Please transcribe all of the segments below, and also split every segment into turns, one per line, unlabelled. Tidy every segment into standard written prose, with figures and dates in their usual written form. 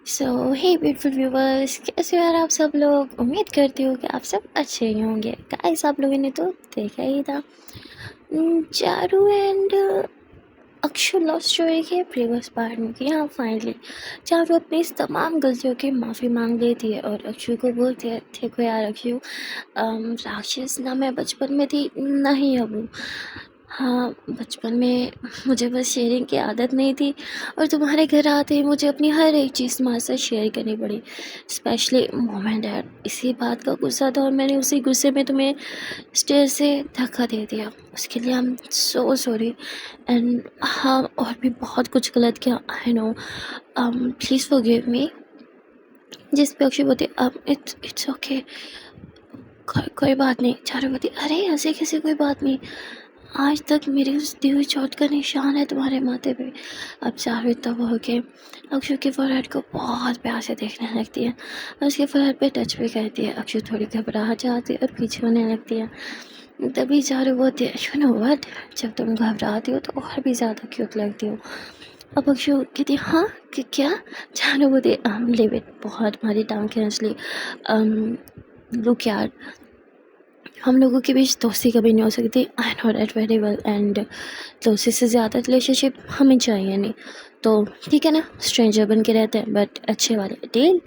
सो हे beautiful viewers, कैसे हो यार आप सब लोग। उम्मीद करती हूँ कि आप सब अच्छे ही होंगे। गाइस, आप लोगों ने तो देखा ही था, Charu and Akshu love story के प्रीवियस पार्ट में कि हाँ फाइनली चारू अपनी इस तमाम गलतियों की माफ़ी मांग लेती है और अक्षु को बोलती है, देखो यार अक्षु, राक्षस ना मैं बचपन में थी ना ही अब हूँ। हाँ, बचपन में मुझे बस शेयरिंग की आदत नहीं थी और तुम्हारे घर आते ही मुझे अपनी हर एक चीज़ तुम्हारे साथ शेयर करनी पड़ी, स्पेशली मॉम एंड डैड। इसी बात का गुस्सा था और मैंने उसी गुस्से में तुम्हें स्टेयर से धक्का दे दिया। उसके लिए I am so sorry. And हाँ, और भी बहुत कुछ गलत किया, I know. Please forgive me. जिस पे अक्षय बोलती, इट्स ओके, कोई बात नहीं। चारू बोलती, अरे ऐसे कैसे, कोई बात नहीं, आज तक मेरी उस दी हुई चोट का निशान है तुम्हारे माथे पे। अब चारू तब हो के अक्षु के फोरहेड को बहुत प्यार से देखने लगती है और उसके फोरहेड पे टच भी करती है। अक्षु थोड़ी घबरा जाती है और पीछे होने लगती है। तभी चारू बोलती है, यू नो व्हाट, जब तुम घबराती हो तो और भी ज़्यादा क्यूट लगती हो। अब अक्षु कहती है, हाँ कि क्या। चारू बोलती है, लिव इट, बहुत हमारी टांग खींच ली। लुक यार, हम लोगों के बीच दोस्ती कभी नहीं हो सकती, I know that very well. And दोस्ती से ज़्यादा रिलेशनशिप हमें चाहिए नहीं, तो ठीक है ना, स्ट्रेंजर बन के रहते हैं बट अच्छे वाले, डील।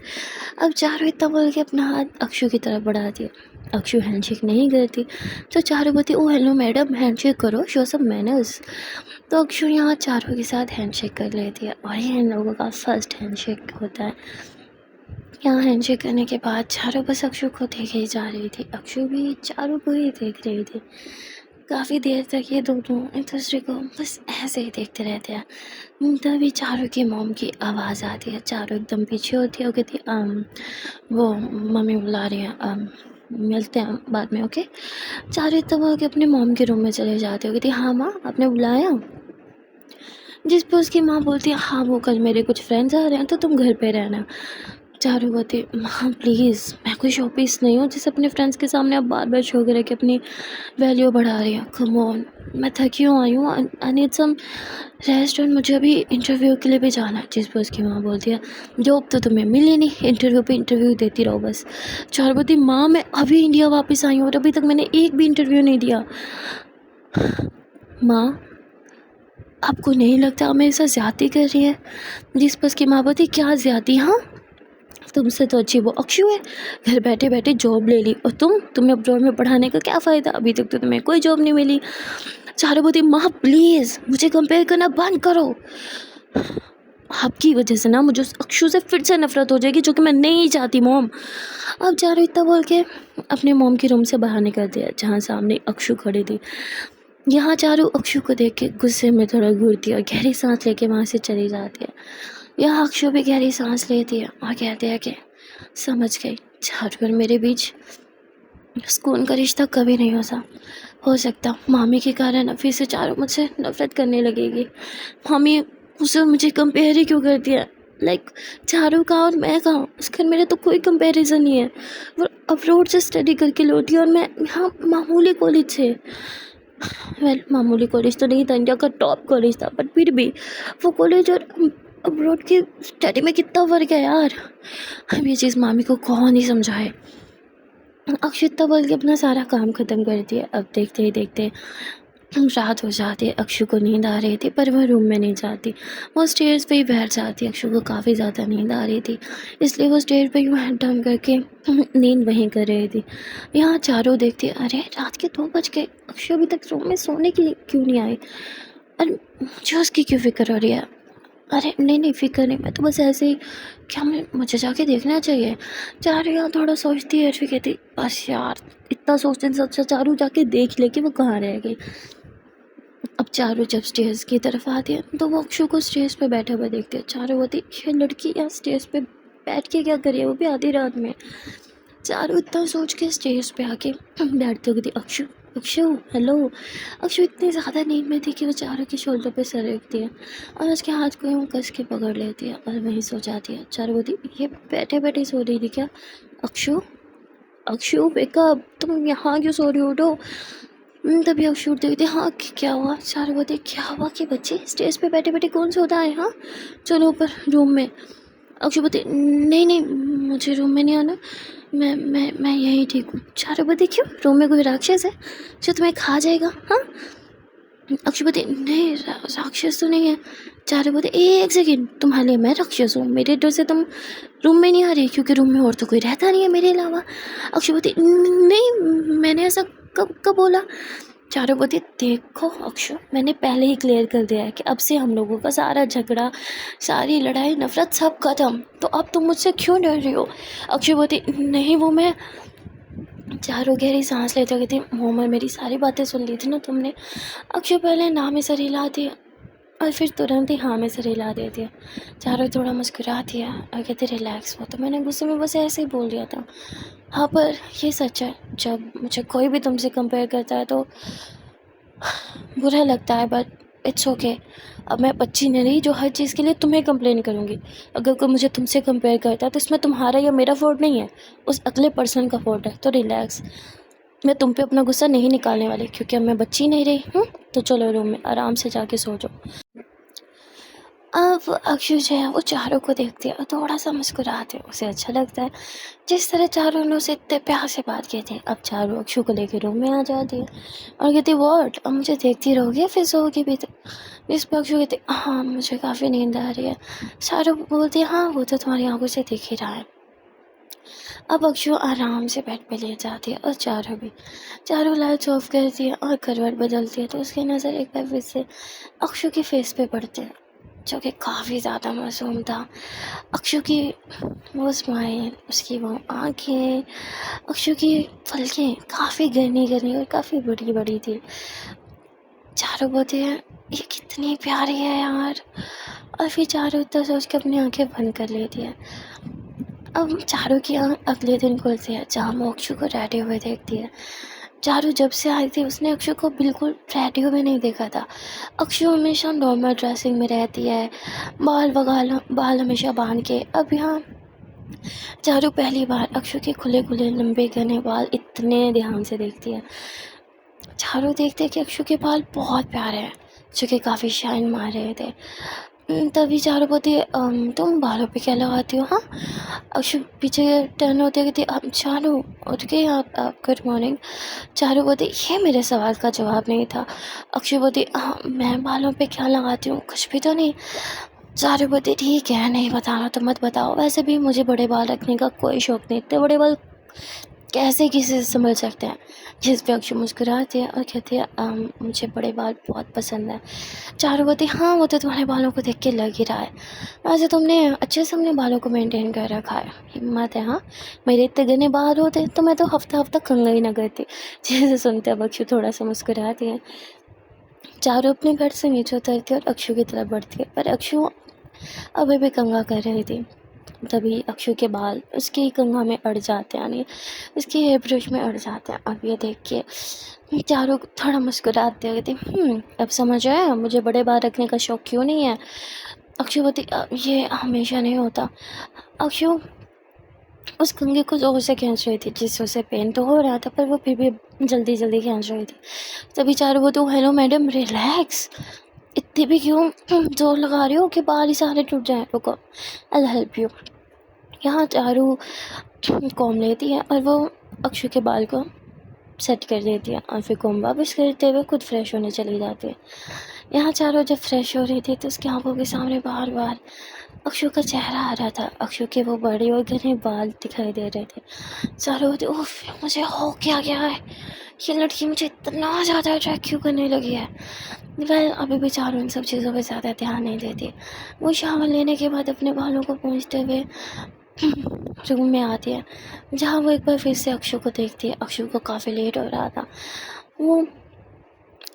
अब चारू इतना बोल के अपना हाथ अक्षु की तरफ बढ़ा दिया। अक्षु हैंडशेक नहीं करती तो चारू बोलती, ओ हेलो मैडम, हैंडशेक करो, शो सब मैनर्स। तो अक्षु यहाँ चारू के साथ हैंडशेक कर लेती है और ये इन लोगों का फर्स्ट हैंडशेक होता है। यहाँ हैंडशेक करने के बाद चारू बस अक्षु को देखे ही जा रही थी, अक्षु भी चारू को ही देख रही थी। काफ़ी देर तक ये दोनों एक दूसरे को बस ऐसे ही देखते रहते हैं। तभी चारू की मॉम की आवाज़ आती है। चारू एकदम पीछे होती है और कहती, वो मम्मी बुला रही है, मिलते हैं बाद में, ओके। चारू तब होकर अपने मॉम के रूम में चले जाते हो, कहती, हाँ माँ, आपने बुलाया। जिस पर उसकी माँ बोलती है, हाँ वो कल मेरे कुछ फ्रेंड्स आ रहे हैं तो तुम घर पे रहना। चारू बोलती, माँ प्लीज़, मैं कोई शोपीस नहीं हूँ जिसे अपने फ्रेंड्स के सामने आप बार बार शो करके अपनी वैल्यू बढ़ा रही हैं। कम ऑन, मैं थकी हूँ, आई हूँ, आई नीड सम रेस्ट और मुझे अभी इंटरव्यू के लिए भी जाना है। जिस पर उसकी माँ बोलती है, जॉब तो तुम्हें मिली नहीं, इंटरव्यू पे इंटरव्यू देती रहो बस। चारू बोलती, माँ मैं अभी इंडिया वापस आई हूँ और अभी तक मैंने एक भी इंटरव्यू नहीं दिया। माँ, आपको नहीं लगता आप मेरे साथ ज़्यादती कर रही है। जिस पर उसकी माँ बोलती, क्या ज़्यादती, हाँ, तुमसे तो अच्छी वो अक्षु है, घर बैठे बैठे जॉब ले ली, और तुम्हें अब्रॉड में पढ़ाने का क्या फ़ायदा, अभी तक तो तुम्हें कोई जॉब नहीं मिली। चारू बोलती, माँ प्लीज़ मुझे कंपेयर करना बंद करो, आपकी वजह से ना मुझे उस अक्षु से फिर से नफरत हो जाएगी, जो कि मैं नहीं चाहती मॉम। अब चारू इतना बोल के अपने मॉम के रूम से बाहर निकल दिया, जहाँ सामने अक्षु खड़ी थी। यहाँ चारू अक्षु को देख के गुस्से में थोड़ा घूरती है और गहरी सांस लेके वहाँ से चली जाती है। यहाँ अक्षु भी गहरी सांस लेती है और कहती है कि समझ गई, चारू और मेरे बीच सुकून का रिश्ता कभी नहीं हो सकता। मामी के कारण अब फिर से चारू मुझसे नफरत करने लगेगी। मामी उसे मुझे कंपेयर ही क्यों करती है, लाइक चारू का और मैं कहाँ, उसका मेरा तो कोई कंपैरिजन नहीं है। वो अब्रॉड से स्टडी करके लौटी और मैं यहाँ मामूली कॉलेज से, मामूली कॉलेज तो नहीं था, इंडिया का टॉप कॉलेज था, बट फिर भी वो कॉलेज और अब्रॉड की स्टडी में कितना फ़र्क है यार। अब ये चीज़ मामी को कौन ही समझाए। अक्षिता बोल के अपना सारा काम ख़त्म कर दिया। अब देखते ही देखते रात हो जाती है। अक्षु को नींद आ रही थी पर वह रूम में नहीं जाती, वो स्टेयर्स पे ही बैठ जाती। अक्षु को काफ़ी ज़्यादा नींद आ रही थी, इसलिए वो स्टेयर पे यूँ हेड डाउन करके नींद वहीं कर रही थी। यहाँ चारों देखती, अरे रात के 2 बज गए, अक्षु अभी तक रूम में सोने के लिए क्यों नहीं आई, और मुझे उसकी क्यों फिक्र हो रही है। अरे नहीं फ़िक्र नहीं, मैं तो बस ऐसे ही, क्या मुझे जाके देखना चाहिए। चारू यहाँ थोड़ा सोचती है, फिर कहती, बस यार इतना सोचने से अच्छा चारू जाके देख ले कि वो कहाँ रह गई। अब चारू जब स्टेयर्स की तरफ आती है तो वो अक्षु को स्टेयर्स पे बैठा हुआ देखती है। चारू होती, ये लड़की यहाँ स्टेयर्स पे बैठ के क्या करी है, वो भी आधी रात में। चारू इतना सोच के स्टेयर्स पे आके बैठती होगी, अक्षु अक्षु हेलो। अक्षु इतनी ज़्यादा नींद में थी कि वो चारू के शोल्डर पे सर रखती है और उसके हाथ को यूँ कस के पकड़ लेती है और वहीं सो जाती है। चारू बोलती, ये बैठे बैठे सो रही थी क्या। अक्षु अक्षु वेकअप, तुम यहाँ क्यों सो रही हो, उठो। तभी अक्षु उठती थी, हाँ क्या हुआ। चारू बोलती, क्या हुआ कि बच्चे स्टेज पे बैठे बैठे कौन सोता है, हाँ चलो ऊपर रूम में। अक्षु बोलती नहीं नहीं, मुझे रूम में नहीं आना, मैं यहीं ठीक हूँ। चारू बोलती क्यों, रूम में कोई राक्षस है जो तुम्हें खा जाएगा? हाँ, अक्षु बोलती नहीं, राक्षस तो नहीं है। चारू बोलते एक सेकेंड, तुम्हारे लिए मैं राक्षस हूँ? मेरे डर से तुम रूम में नहीं आ रही क्योंकि रूम में और तो कोई रहता नहीं है मेरे अलावा। अक्षु बोलती नहीं, मैंने ऐसा कब कब बोला? चारू बोलती देखो अक्षु, मैंने पहले ही क्लियर कर दिया है कि अब से हम लोगों का सारा झगड़ा, सारी लड़ाई नफरत सब खत्म, तो अब तुम मुझसे क्यों डर रही हो? अक्षु बोलती नहीं, वो मैं। चारू गहरी सांस लेते हुए कहती मोमर, मेरी सारी बातें सुन ली थी ना तुमने? अक्षु पहले ना में सर हिलाती है और फिर तुरंत ही हाँ में सर हिला देती है। चारू थोड़ा मुस्कुराती है और कहती रिलैक्स हो, तो मैंने गुस्से में बस ऐसे ही बोल दिया था। हाँ, पर ये सच है, जब मुझे कोई भी तुमसे कंपेयर करता है तो बुरा लगता है, बट इट्स ओके। अब मैं बच्ची नहीं रही जो हर चीज़ के लिए तुम्हें कंप्लेन करूँगी। अगर कोई मुझे तुमसे कंपेयर करता है तो इसमें तुम्हारा या मेरा फॉल्ट नहीं है, उस अगले पर्सन का फॉल्ट है। तो रिलैक्स, मैं तुम पे अपना गुस्सा नहीं निकालने वाली क्योंकि अब मैं बच्ची नहीं रही हूँ। तो चलो रूम में आराम से जाके सो जाओ। अब अक्षु जो है वो चारों को देखती है और थोड़ा सा मुस्कुराती है, उसे अच्छा लगता है जिस तरह चारों ने उसे इतने प्यार से बात की थी। अब चारों अक्षु को लेकर रूम में आ जाती है और कहती वॉट, अब मुझे देखती रहोगी फिर सोओगी भी? तो जिस पर अक्षु कहती हाँ, मुझे काफ़ी नींद आ रही है। चारों बोलती है हाँ, वो तो तुम्हारी आंखों से दिख ही रहा है। अब अक्षु आराम से बेड पे लेट जाती है और चारों भी। चारों लाइट्स ऑफ करती है और करवट बदलती है तो उसकी नज़र एक बार फिर से अक्षु के फेस पे पड़ती है जो कि काफ़ी ज़्यादा मासूम था। अक्षु की वो स्माइल, उसकी वो आँखें, अक्षु की पलकें काफ़ी घनी घनी और काफ़ी बड़ी बड़ी थी। चारों बोलते हैं ये कितनी प्यारी है यार, और फिर चारों इतना सोच के अपनी आँखें बंद कर लेती है। अब चारों की आँख अगले दिन खुलती है जहाँ वो अक्षु को रेडी हुए देखती है। चारू जब से आई थी उसने अक्षु को बिल्कुल रेडियो में नहीं देखा था। अक्षु हमेशा नॉर्मल ड्रेसिंग में रहती है, बाल हमेशा बांध के। अब यहाँ चारू पहली बार अक्षु के खुले खुले लंबे घने बाल इतने ध्यान से देखती है। चारू देखते कि अक्षु के बाल बहुत प्यारे हैं जो कि काफ़ी शाइन मार रहे थे। तभी चारू बोलती तुम बालों पे क्या लगाती हो? हाँ, अक्षु पीछे टर्न होते कहती चारू उठ गई आप गुड मॉर्निंग। चारू बोलती ये मेरे सवाल का जवाब नहीं था। अक्षु बोलती हाँ, मैं बालों पे क्या लगाती हूँ, कुछ भी तो नहीं। चारू बोलती ठीक है, नहीं बताना तो मत बताओ, वैसे भी मुझे बड़े बाल रखने का कोई शौक नहीं, इतने बड़े बाल कैसे किसी से संभल सकते हैं? जिस पे अक्षु मुस्कुराती है और कहती है मुझे बड़े बाल बहुत पसंद है। चारू बोलती हाँ, वो तो तुम्हारे बालों को देख के लग ही रहा है, वैसे तुमने अच्छे से अपने बालों को मेंटेन कर रखा है, हिम्मत है। हाँ, मेरे इतने घने बाल होते तो मैं तो हफ्ता कंघा ही ना करती। जैसे सुनते अब अक्षु थोड़ा सा मुस्कुराती है। चारू अपने बेड से नीचे उतरती है और अक्षु की तरफ बढ़ती है, पर अक्षु अभी भी कंघा कर रही थी। तभी अक्षु के बाल उसकी कंघा में अड़ जाते हैं, यानी उसकी हेयर ब्रश में अड़ जाते हैं। अब ये देख के चारों थोड़ा मुस्कुराते हुए कहती अब समझ आया मुझे बड़े बाल रखने का शौक क्यों नहीं है। अक्षु बोलती ये हमेशा नहीं होता। अक्षु उस कंघे को जोर से खींच रही थी जिससे उसे पेन तो हो रहा था, पर वो फिर भी जल्दी खींच रही थी। तभी चारों बोलते हेलो मैडम, रिलैक्स, इतनी भी क्यों जोर लगा रही हो कि बाल ही सारे टूट जाए? रुको, आई हेल्प यू। यहाँ चारू कॉम लेती है और वो अक्षु के बाल को सेट कर देती है और फिर कॉम वापस करते हुए खुद फ्रेश होने चली जाती है। यहाँ चारू जब फ्रेश हो रही थी तो उसकी आंखों के सामने बार बार अक्षु का चेहरा आ रहा था। अक्षु के वो बड़े और घने बाल दिखाई दे रहे थे। चारू होती उफ, मुझे हो क्या गया है, ये लड़की मुझे इतना ज़्यादा अट्रैक्ट क्यों करने लगी है। वह अभी भी चारू इन सब चीज़ों पे ज़्यादा ध्यान नहीं देती। वो शावर लेने के बाद अपने बालों को पोंछते हुए रूम में आती है जहाँ वो एक बार फिर से अक्षु को देखती है। अक्षु को काफ़ी लेट हो रहा था, वो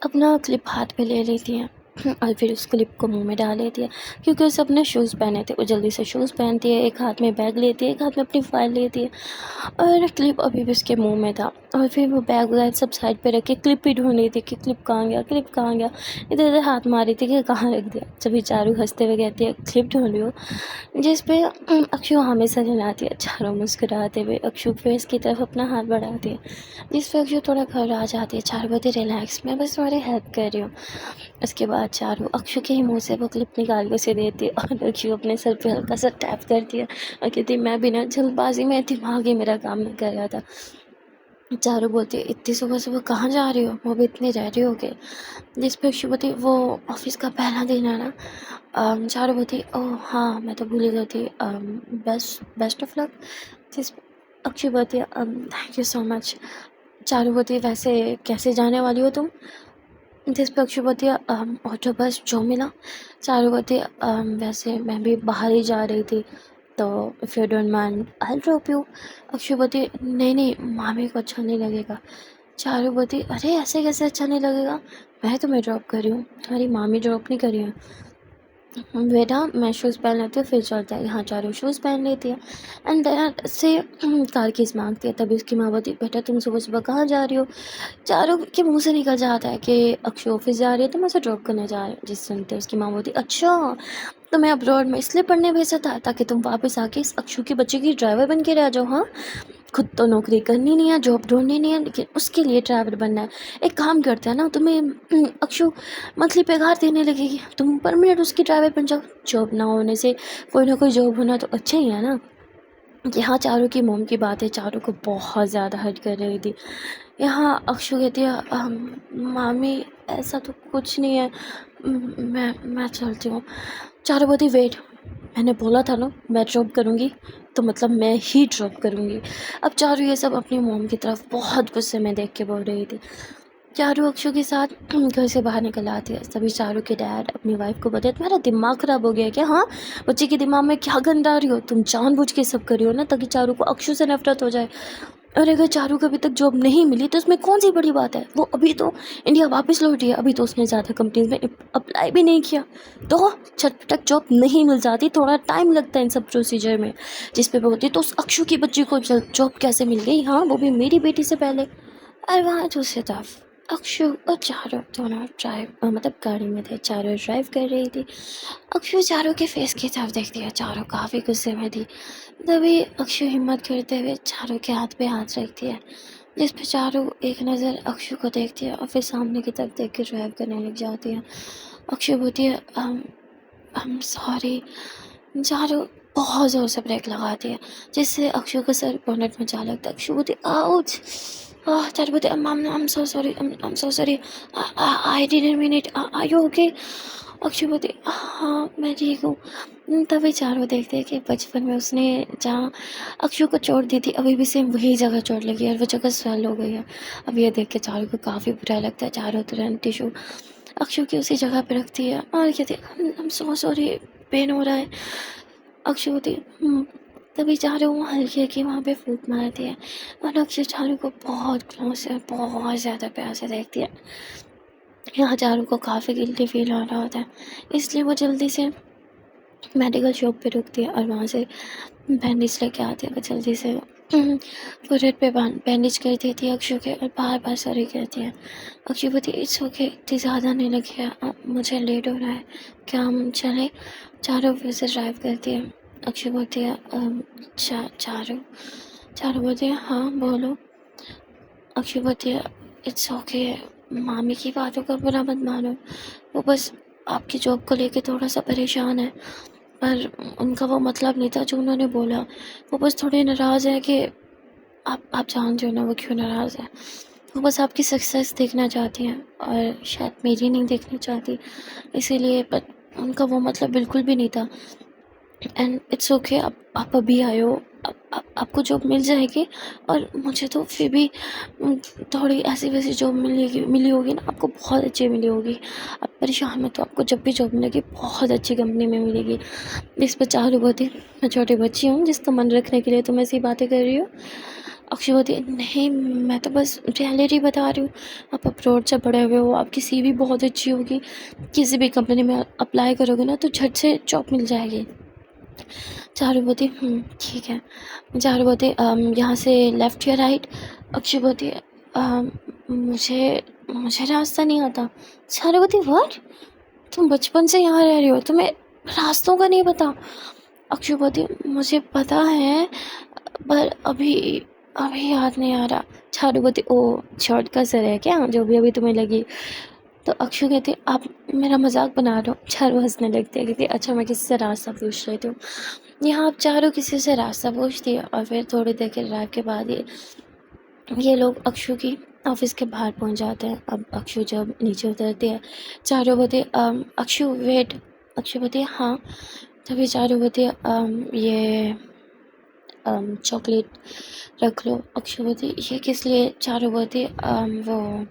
अपना क्लिप हाथ में ले लेती है और फिर उस क्लिप को मुंह में डाल लेती है क्योंकि उसे अपने शूज़ पहने थे। वो जल्दी से शूज़ पहनती है, एक हाथ में बैग लेती है, एक हाथ में अपनी फाइल लेती है और क्लिप अभी भी उसके मुंह में था। और फिर वो बैग वगैरह सब साइड पे रख के क्लिप ही ढूंढ रही थी कि क्लिप कहाँ गया, क्लिप कहाँ गया। इधर उधर हाथ मार रही थी कि कहाँ रख दिया। जब चारू हंसते हुए कहती है क्लिप ढूंढ रही हो, जिस पे अक्षु हमेशा हिलाती है। चारू मुस्कुराते हुए अक्षु फेस की तरफ अपना हाथ बढ़ाती है, जिस पे अक्षु थोड़ा घबरा जाती है। चारू बोलती रिलैक्स, मैं बस तुम्हारी हेल्प कर रही हूँ। उसके बाद चारू अक्षु के ही मुँह से वो क्लिप निकाल के उसे देती है और अक्षु अपने सर पे हल्का सा टैप करती है और कहती है मैं बिना जल्दबाजी में दिमाग ही मेरा काम नहीं कर रहा था। चारू बोलती है इतनी सुबह सुबह कहाँ जा रही हो, वो भी इतनी रेडी हो के। जिस पे अक्षु बोलती वो ऑफिस का पहला दिन है ना। चारू बोलती ओह हाँ मैं तो भूल ही गई थी, बेस्ट ऑफ लक। जिस अक्षु बोलती thank you so much. Charu बोलती वैसे कैसे जाने वाली हो तुम। जिस पे अक्षु बोलती ऑटो बस जो मिला। चारू बोलती वैसे मैं भी बाहर ही जा रही थी, तो if you don't mind I drop you. Akshu बोलती नहीं मामी को अच्छा नहीं लगेगा। चारू बोलती अरे ऐसे कैसे अच्छा नहीं लगेगा, मैं तुम्हें ड्रॉप कर रही हूँ, तुम्हारी मामी ड्रॉप नहीं करी है। बेटा मैं शूज़ पहन लेती हूँ फिर चलता है। यहाँ चारू शूज़ पहन लेती है एंड देन से कार कीज़ मांगती है। तभी उसकी माँ बोलती बेटा तुम सुबह सुबह कहाँ जा रही हो। चारू के मुंह से निकल जाता है कि अक्षु ऑफिस जा रही है तो मैं उसे ड्रॉप करने जा रही हूँ। जिस सुनते उसकी माँ बोलती अच्छा तो मैं अब्रॉड में इसलिए पढ़ने भेजा था ताकि तुम वापस आके इस अक्षु के बच्चे की ड्राइवर बन के रह जाओ। हाँ खुद तो नौकरी करनी नहीं है, जॉब ढूंढनी नहीं है, लेकिन उसके लिए ड्राइवर बनना है। एक काम करते हैं ना, तुम्हें अक्षु मंथली पगार देने लगेगी, तुम परमानेंट उसकी ड्राइवर बन जाओ। जॉब ना होने से कोई ना कोई जॉब होना तो अच्छा ही है ना। यहाँ चारू की मोम की बात है, चारू को बहुत ज़्यादा हर्ट कर रही थी। यहाँ अक्षु कहती है मामी ऐसा तो कुछ नहीं है, मैं चलती हूँ। चारू बोलती वेट, मैंने बोला था ना मैं ड्रॉप करूँगी, तो मतलब मैं ही ड्रॉप करूँगी। अब चारू ये सब अपनी मोम की तरफ बहुत गुस्से में देख के बोल रही थी। चारू अक्षु के साथ घर से बाहर निकल आती है। तभी चारू के डैड अपनी वाइफ को बोलते तुम्हारा दिमाग ख़राब हो गया क्या। हाँ बच्चे के दिमाग में क्या गंदा रही हो, तुम जानबूझ के सब कर रही हो ना ताकि चारू को अक्षु से नफरत हो जाए। और अगर चारू को अभी तक जॉब नहीं मिली तो उसमें कौन सी बड़ी बात है, वो अभी तो इंडिया वापस लौटी है, अभी तो उसने ज़्यादा कंपनीज में अप्लाई भी नहीं किया, तो झटपट जॉब नहीं मिल जाती, थोड़ा टाइम लगता है इन सब प्रोसीजर में। जिस पे बोलती तो उस अक्षु की बच्ची को जॉब कैसे मिल गई, हाँ वो भी मेरी बेटी से पहले। और वहाँ दूसरी तरफ अक्षु और चारू दोनों मतलब गाड़ी में थे। चारू ड्राइव कर रही थी। अक्षु चारू के फेस की तरफ देखती है, चारू काफ़ी गुस्से में थी। तभी अक्षु हिम्मत करते हुए चारू के हाथ पे हाथ रखती है, जिस पे चारू एक नज़र अक्षु को देखती है और फिर सामने की तरफ देख के ड्राइव करने लग जाती है। अक्षु बोलती है आई एम सॉरी। चारू बहुत ज़ोर से ब्रेक लगाती है, जिससे अक्षु का सर बोनेट में जा लगता है। अक्षु बोलती आउच। चारू बोलती I'm so sorry, I'm so sorry, I didn't mean it, are you okay? Akshu बोलती हाँ मैं ठीक हूँ। तभी चारू देखते हैं कि बचपन में उसने जहाँ अक्षु को चोट दी थी अभी भी सेम वही जगह चोट लगी है और वो जगह स्वेल हो गई है। अब ये देख के चारू को काफ़ी बुरा लगता है। चारू तुरंत टिशू अक्षु की उसी जगह पे रखती है और कहती है I'm so sorry, पेन हो रहा है। अक्षु होती तभी चारू हल्की हल्की वहाँ पे फूंक मारती है और अक्षु चारू को बहुत क्लोज से बहुत ज़्यादा प्यार से देखती है। यहाँ चारू को काफ़ी गिल्टी फील हो रहा होता है, इसलिए वो जल्दी से मेडिकल शॉप पे रुकती है और वहाँ से बैंडेज लेके आती है। वो जल्दी से फोरहेड पे बैंडेज कर देती है अक्षु के और बार बार सॉरी कहती है। अक्षु बोलती इट्स ओके, इतनी ज़्यादा नहीं लगी है, मुझे लेट हो रहा है, क्या हम चले। चारू फिर से ड्राइव करती है। अक्षु बोलती है चारू बोलती है हाँ बोलो। अक्षु बोलती है इट्स ओके, मामी की बातों का बुरा मत मानो, वो बस आपकी जॉब को लेके थोड़ा सा परेशान है, पर उनका वो मतलब नहीं था जो उन्होंने बोला। वो बस थोड़े नाराज़ है कि आप जानते हो ना वो क्यों नाराज़ है। वो बस आपकी सक्सेस देखना चाहती हैं और शायद मेरी नहीं देखना चाहती, इसीलिए। बट उनका वो मतलब बिल्कुल भी नहीं था एंड इट्स ओके। आप अभी आए हो, आपको जॉब मिल जाएगी और मुझे तो फिर भी थोड़ी ऐसी वैसी जॉब मिली होगी ना, आपको बहुत अच्छी मिली होगी। आप परेशान मत हो, आपको जब भी जॉब मिलेगी बहुत अच्छी कंपनी में मिलेगी। इस पर चारू बोलती मैं छोटी बच्ची हूँ जिसका मन रखने के लिए तुम ऐसी बातें कर रही हो। अक्षय बोलती नहीं मैं तो बस रियलिटी बता रही हूँ, आप अप्रोड से पढ़े हुए हो, आपकी सीवी बहुत अच्छी होगी, किसी भी कंपनी में अप्लाई करोगे ना तो झट से जॉब मिल जाएगी। चारू बोलती ठीक है। चारू बोलती यहाँ से लेफ़्ट या राइट? अक्षु बोलती मुझे मुझे रास्ता नहीं आता। चारू बोलती व्हाट? तुम बचपन से यहाँ रह रही हो, तुम्हें रास्तों का नहीं पता? अक्षु बोलती मुझे पता है पर अभी अभी याद नहीं आ रहा। चारू बोलती ओ शॉर्ट का सर है क्या जो भी अभी तुम्हें लगी? तो अक्षु कहती आप मेरा मजाक बना रहे हो? चारू हंसने लगती है, कहती अच्छा मैं किसी से रास्ता पूछ रही थी। यहाँ आप चारू किसी से रास्ता पूछती है और फिर थोड़ी देर के ड्राइव के बाद ये लोग अक्षु की ऑफिस के बाहर पहुंच जाते हैं। अब अक्षु जब नीचे उतरती है, चारू बोलती अक्षु वेट। अक्षु बोलती हाँ। तभी चारू बोलती ये चॉकलेट रख लो। अक्षु बोलती ये किस लिए? चारू बोलती वो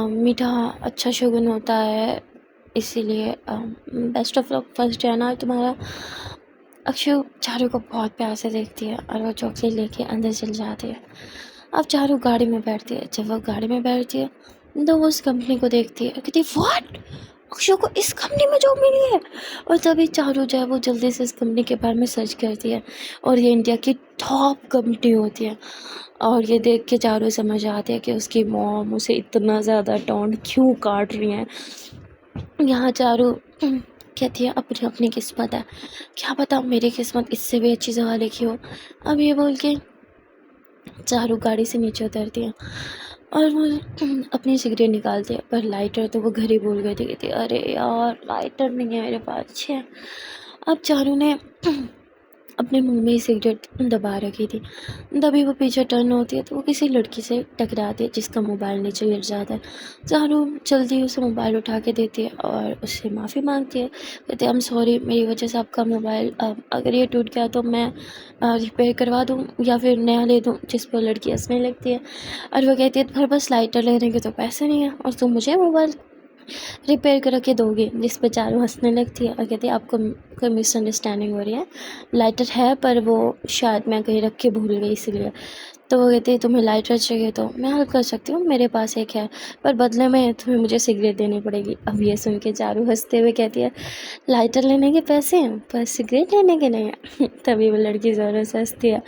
मीठा अच्छा शुगन होता है इसीलिए। Best of luck, first day है ना तुम्हारा। अक्षु चारू को बहुत प्यार से देखती है और वो चॉकलेट लेके अंदर चल जाती है। अब चारू गाड़ी में बैठती है। जब वो गाड़ी में बैठती है तो वो उस कंपनी को देखती है, कहती व्हाट, अक्षु को इस कंपनी में जॉब मिली है? और तभी चारू जो है वो जल्दी से इस कंपनी के बारे में सर्च करती है और ये इंडिया की टॉप कंपनी होती है। और ये देख के चारू समझ आती है कि उसकी मॉम उसे इतना ज़्यादा टॉन्ट क्यों काट रही हैं। यहाँ चारू कहती है अपनी अपनी किस्मत है, क्या पता मेरी किस्मत इससे भी अच्छी जगह लिखी हो। अब ये बोल के चारू गाड़ी से नीचे उतरती है और वो अपनी सिगरेट निकालती है, पर लाइटर तो वो घर ही भूल गई थी। कहती अरे यार लाइटर नहीं है मेरे पास। अच्छा, अब चारू ने अपने मुंह में ही सिगरेट दबा रखी थी। तभी वो पीछे टर्न होती है तो वो किसी लड़की से टकराती है जिसका मोबाइल नीचे गिर जाता है। चारू जल्दी उसे मोबाइल उठा के देती है और उससे माफ़ी मांगती है। कहती है आई एम सॉरी, मेरी वजह से आपका मोबाइल अगर ये टूट गया तो मैं रिपेयर करवा दूँ या फिर नया ले दूँ। जिस पर लड़की हंसने लगती है और वो कहती है तुम्हारे पास लाइटर लेने के तो पैसे नहीं है और तुम मुझे मोबाइल रिपेयर करके दोगे। जिस पर चारू हंसने लगती है और कहती है आपको कोई मिसअंडरस्टैंडिंग हो रही है, लाइटर है पर वो शायद मैं कहीं रख के भूल गई इसलिए। तो वो कहती है तुम्हें लाइटर चाहिए तो मैं हेल्प कर सकती हूँ, मेरे पास एक है, पर बदले में तुम्हें मुझे सिगरेट देनी पड़ेगी। अब ये सुन के चारू हंसते हुए कहती है लाइटर लेने के पैसे हैं पर सिगरेट लेने के नहीं है। तभी वो लड़की ज़ोरों से हंसती है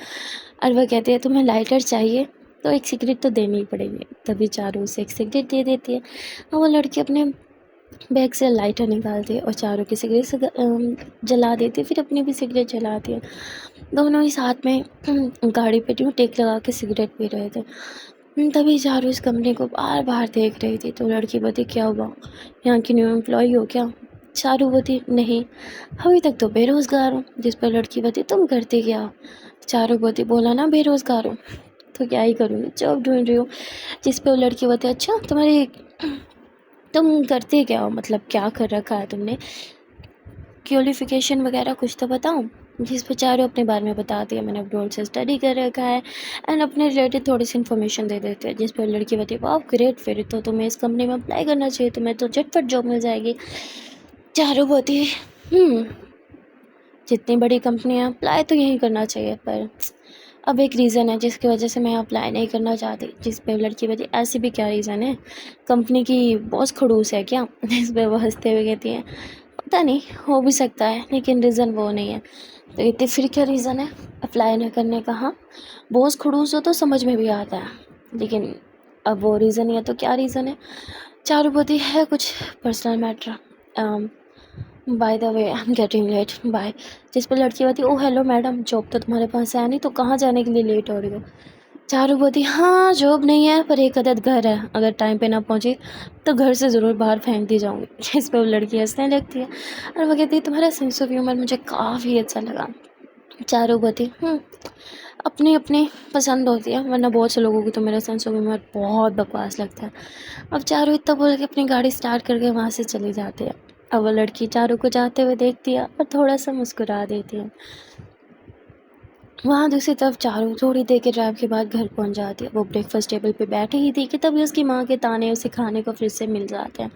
और वह कहती है तुम्हें लाइटर चाहिए तो एक सिगरेट तो देनी ही पड़ेगी। तभी चारू उसे एक सिगरेट दे देती है और वो लड़की अपने बैग से लाइटर निकालती है और चारू की सिगरेट से जला देती है, फिर अपनी भी सिगरेट जलाती है। दोनों ही साथ में गाड़ी पे टेक लगा के सिगरेट पी रहे थे। तभी चारू इस कंपनी को बार बार देख रही थी। तो लड़की बोलती क्या हुआ, यहाँ की न्यू एम्प्लॉय हो क्या? चारू बोलती नहीं, अभी तक तो बेरोज़गार हूँ। जिस पर लड़की बोलती तुम करती क्या हो? चारू बोलती बोला ना बेरोज़गार हूँ तो क्या ही करूँगी, जॉब ढूंढ रही हूँ। जिस पर वो लड़की बोलती अच्छा तुम्हारी तुम करते क्या हो, मतलब क्या कर रखा है तुमने, क्वालिफिकेशन वगैरह कुछ तो बताओ। जिस पर चारू अपने बारे में बताती है मैंने अब्रॉड से स्टडी कर रखा है एंड अपने रिलेटेड थोड़ी सी इन्फॉर्मेशन दे देते हैं। जिस पर लड़की बताती वाह ग्रेट, फिर तो तुम्हें इस कंपनी में अप्लाई करना चाहिए, तुम्हें तो झटपट जॉब मिल जाएगी। चारू बोती जितनी बड़ी कंपनी है अप्लाई तो यही करना चाहिए, पर अब एक रीज़न है जिसकी वजह से मैं अप्लाई नहीं करना चाहती। जिस पे लड़की बोली ऐसी भी क्या रीज़न है, कंपनी की बॉस खड़ूस है क्या? जिस पे वो हंसते हुए कहती है पता नहीं, हो भी सकता है लेकिन रीज़न वो नहीं है। तो कहती फिर क्या रीज़न है अप्लाई न करने का? हाँ, बॉस खड़ूस हो तो समझ में भी आता है, लेकिन अब वो रीज़न ही है तो क्या रीज़न है? चारू बोती है कुछ personal matter, by the way I am getting late bye. जिस पर लड़की बोती ओह हेलो मैडम, जॉब तो तुम्हारे पास है नहीं तो कहाँ जाने के लिए लेट हो रही हो? चारू बोती हाँ जॉब नहीं है पर एक अदद घर है, अगर टाइम पे ना पहुँची तो घर से ज़रूर बाहर फेंक दी जाऊँगी। जिस पर वो लड़की हंसने लगती है और वो कहती है तुम्हारा सेंस ऑफ ह्यूमर मुझे काफ़ी अच्छा लगा। चारू बोती अपनी अपनी पसंद होती है, वरना बहुत से लोगों को तो मेरा सेंस ऑफ ह्यूमर बहुत बकवास लगता है। अब चारू इतना बोल के अपनी गाड़ी स्टार्ट करके वहाँ से चली जाती है। अब वो लड़की चारू को जाते हुए देखती है और थोड़ा सा मुस्कुरा देती है। वहाँ दूसरी तरफ चारू थोड़ी देर के ड्राइव के बाद घर पहुँच जाती है। वो ब्रेकफास्ट टेबल पे बैठी ही थी कि तभी उसकी माँ के ताने उसे खाने को फिर से मिल जाते हैं।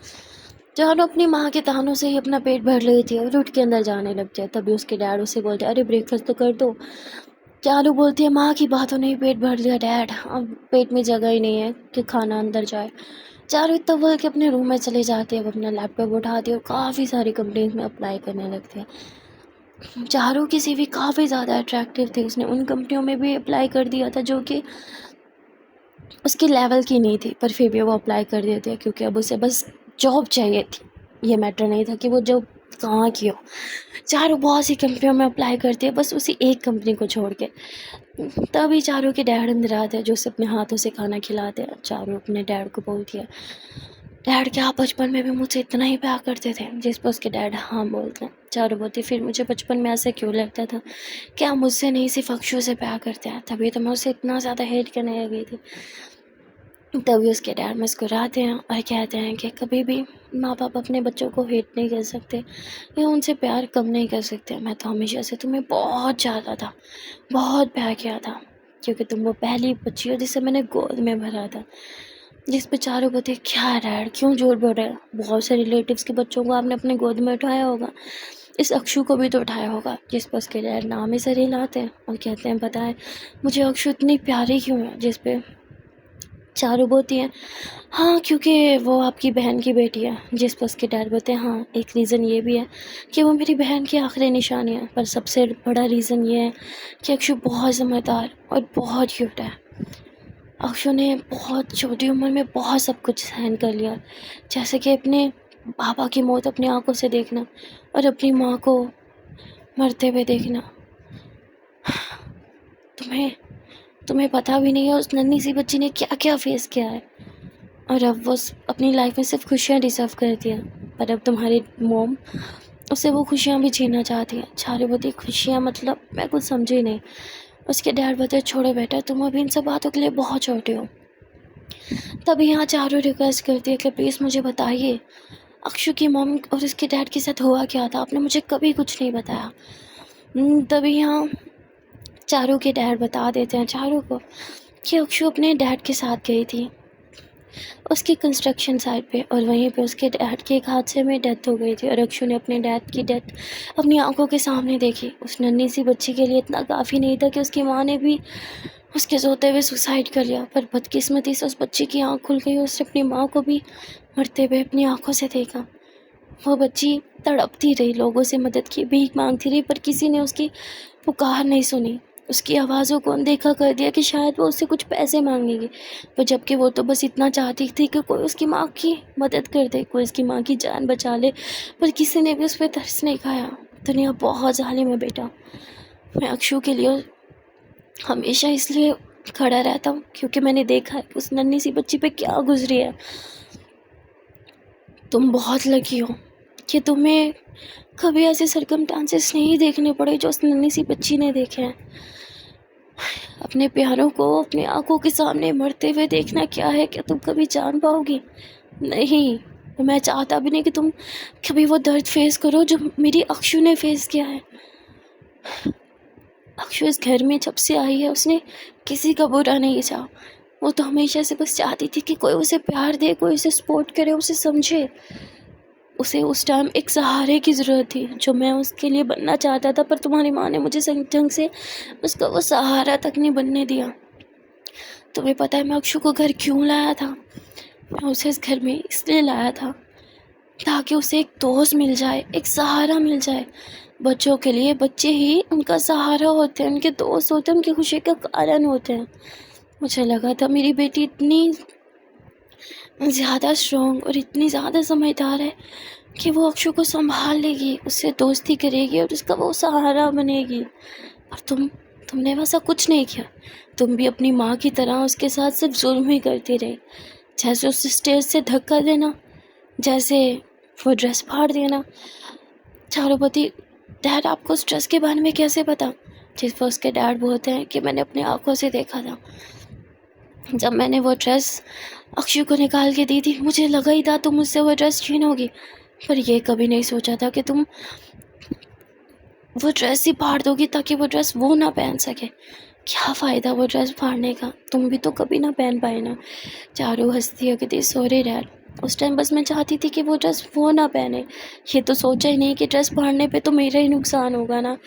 चारू अपनी माँ के तानों से ही अपना पेट भर रही थी और उठ के अंदर जाने लग जाए। तभी उसके डैड उसे बोलते अरे ब्रेकफास्ट तो कर दो। चारू बोलती है माँ की बातों ने ही पेट भर लिया डैड, अब पेट में जगह ही नहीं है कि खाना अंदर जाए। चारू इतना बोल के अपने रूम में चली जाती है। वो अपना लैपटॉप उठाती है और काफ़ी सारी कंपनीज में अप्लाई करने लगती है। चारों की सीवी काफ़ी ज़्यादा अट्रैक्टिव थी। उसने उन कंपनियों में भी अप्लाई कर दिया था जो कि उसके लेवल की नहीं थी, पर फिर भी वो अप्लाई कर देते हैं क्योंकि अब उसे बस जॉब चाहिए थी। ये मैटर नहीं था कि वो जॉब कहाँ की हो। चारों बहुत सी कंपनियों में अप्लाई करती है, बस उसी एक कंपनी को छोड़ के। तभी चारों के डैड अंदर आते हैं जो उसे अपने हाथों से खाना खिलाते हैं। चारों अपने डैड को बोलती है, डैड क्या आप बचपन में भी मुझसे इतना ही प्यार करते थे? जिस पर उसके डैड हाँ बोलते हैं। चारों बोलती फिर मुझे बचपन में ऐसा क्यों लगता था कि आप मुझसे नहीं सिर्फ अक्षु से प्यार करते हैं, तभी तो मैं उसे इतना ज़्यादा हेट करने लगी थी। तभी उसके डैड मुस्कुराते हैं और कहते हैं कि कभी भी माँ बाप अपने बच्चों को हेट नहीं कर सकते या उनसे प्यार कम नहीं कर सकते। मैं तो हमेशा से तुम्हें बहुत ज़्यादा था, बहुत प्यार किया था, क्योंकि तुम वो पहली बच्ची हो जिसे मैंने गोद में भरा था। जिस पे चारों बच्चे क्या डैड क्यों झूठ बोल रहे हैं? बहुत से रिलेटिव्स के बच्चों को आपने अपने गोद में उठाया होगा, इस अक्षु को भी तो उठाया होगा। जिस पर उसके डैड नाम ही सर हिलाते हैं और कहते हैं बताएं मुझे अक्षु इतनी प्यारी क्यों है? जिस पे चारों बोलती हैं हाँ क्योंकि वो आपकी बहन की बेटी है। जिस पर उसके डैड बोलते हैं हाँ एक रीज़न ये भी है कि वो मेरी बहन की आखिरी निशानी है, पर सबसे बड़ा रीज़न ये है कि अक्षु बहुत समझदार और बहुत क्यूट है। अक्षु ने बहुत छोटी उम्र में बहुत सब कुछ सहन कर लिया, जैसे कि अपने पापा की मौत अपनी आंखों से देखना और अपनी माँ को मरते हुए देखना। तुम्हें तुम्हें पता भी नहीं है उस नन्ही सी बच्ची ने क्या क्या फेस किया है, और अब वो अपनी लाइफ में सिर्फ खुशियाँ डिजर्व करती है। पर अब तुम्हारी मोम उसे वो खुशियाँ भी जीना चाहती है। चारे बोती खुशियाँ मतलब मैं कुछ समझी नहीं। उसके डैड बोलते छोड़ो बेटा तुम अभी इन सब बातों के लिए बहुत छोटे हो। तभी यहाँ चारों रिक्वेस्ट करती है कि प्लीज़ मुझे बताइए अक्षु की मॉम और उसके डैड के साथ हुआ क्या था, आपने मुझे कभी कुछ नहीं बताया। तभी यहाँ चारों के डैड बता देते हैं चारों को कि अक्षु अपने डैड के साथ गई थी उसकी कंस्ट्रक्शन साइट पे, और वहीं पे उसके डैड के एक हादसे में डेथ हो गई थी और अक्षु ने अपने डैड की डेथ अपनी आंखों के सामने देखी। उस नन्ही सी बच्ची के लिए इतना काफ़ी नहीं था कि उसकी माँ ने भी उसके सोते हुए सुसाइड कर लिया, पर बदकिस्मती से उस बच्ची की आँख खुल गई और उसने अपनी माँ को भी मरते हुए अपनी आंखों से देखा। वो बच्ची तड़पती रही, लोगों से मदद की भीख मांगती रही, पर किसी ने उसकी पुकार नहीं सुनी। उसकी आवाज़ों को अनदेखा कर दिया कि शायद वो उससे कुछ पैसे मांगेगी, पर जबकि वो तो बस इतना चाहती थी कि कोई उसकी माँ की मदद कर दे, कोई उसकी माँ की जान बचा ले, पर किसी ने भी उस पर तरस नहीं खाया। दुनिया बहुत जालिम है बेटा। मैं अक्षु के लिए हमेशा इसलिए खड़ा रहता हूँ क्योंकि मैंने देखा है कि उस नन्ही सी बच्ची पे क्या गुजरी है। तुम बहुत लकी हो कि तुम्हें कभी ऐसे सर्कमस्टांसेस नहीं देखने पड़े जो उस नन्ही सी बच्ची ने देखे हैं। अपने प्यारों को अपनी आंखों के सामने मरते हुए देखना क्या है, क्या तुम कभी जान पाओगी? नहीं। मैं चाहता भी नहीं कि तुम कभी वो दर्द फेस करो जो मेरी अक्षु ने फेस किया है। अक्षु इस घर में जब से आई है उसने किसी का बुरा नहीं चाहा। वो तो हमेशा से बस चाहती थी कि कोई उसे प्यार दे, कोई उसे सपोर्ट करे, उसे समझे। उसे उस टाइम एक सहारे की ज़रूरत थी जो मैं उसके लिए बनना चाहता था, पर तुम्हारी माँ ने मुझे सही ढंग से उसका वो सहारा तक नहीं बनने दिया। तुम्हें पता है मैं अक्षु को घर क्यों लाया था? मैं उसे इस घर में इसलिए लाया था ताकि उसे एक दोस्त मिल जाए, एक सहारा मिल जाए। बच्चों के लिए बच्चे ही उनका सहारा होते हैं, उनके दोस्त होते हैं, उनकी खुशी का कारण होते हैं। मुझे लगा था मेरी बेटी इतनी ज़्यादा स्ट्रॉन्ग और इतनी ज़्यादा समझदार है कि वो अक्षु को संभाल लेगी, उससे दोस्ती करेगी और उसका वो सहारा बनेगी। और तुमने वैसा कुछ नहीं किया। तुम भी अपनी माँ की तरह उसके साथ सिर्फ जुल्म ही करती रही। जैसे उस स्टेज से धक्का देना, जैसे वो ड्रेस फाड़ देना। चारुपति डैड आपको उस ड्रेस के बारे में कैसे पता? जिस पर उसके डैड बोलते हैं कि मैंने अपनी आंखों से देखा था। जब मैंने वो ड्रेस अक्षु को निकाल के दी थी मुझे लगा ही था तुम मुझसे वो ड्रेस छीनोगी, पर ये कभी नहीं सोचा था कि तुम वो ड्रेस ही फाड़ दोगी ताकि वो ड्रेस वो ना पहन सके। क्या फ़ायदा वो ड्रेस फाड़ने का, तुम भी तो कभी ना पहन पाए ना। चारों हंसती है कि सॉरी डैड, उस टाइम बस मैं चाहती थी कि वो ड्रेस वो ना पहने। ये तो सोचा ही नहीं कि ड्रेस फाड़ने पे तो मेरा ही नुकसान होगा ना।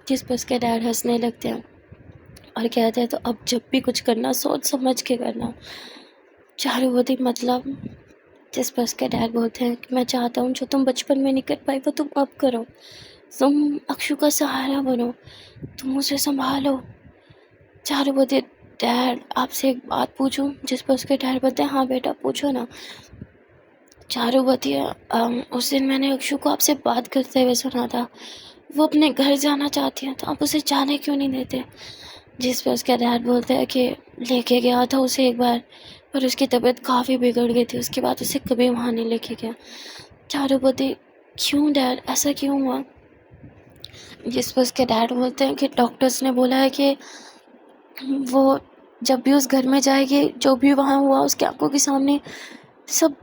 जिस पर उसके डैड हंसने लगते हैं और कहते हैं तो अब जब भी कुछ करना सोच समझ के करना। चारों होती मतलब जिस पर उसके डैड बोलते हैं कि मैं चाहता हूँ जो तुम बचपन में नहीं कर पाई वो तुम अब करो। तुम अक्षु का सहारा बनो, तुम उसे संभालो। चारू बोलते डैड आपसे एक बात पूछूं? जिस पर उसके डैड बोलते हाँ बेटा पूछो ना। चारू बोलती है उस दिन मैंने अक्षु को आपसे बात करते हुए सुना था, वो अपने घर जाना चाहती है, तो आप उसे जाने क्यों नहीं देते? जिस पर उसका डैड बोलता है कि लेके गया था उसे एक बार, पर उसकी तबीयत काफ़ी बिगड़ गई थी, उसके बाद उसे कभी वहाँ नहीं लेके गया। चारू बोलती क्यों डैड, ऐसा क्यों हुआ? जिस पर उसके डैड बोलते हैं कि डॉक्टर्स ने बोला है कि वो जब भी उस घर में जाएगी, जो भी वहाँ हुआ उसकी आंखों के सामने सब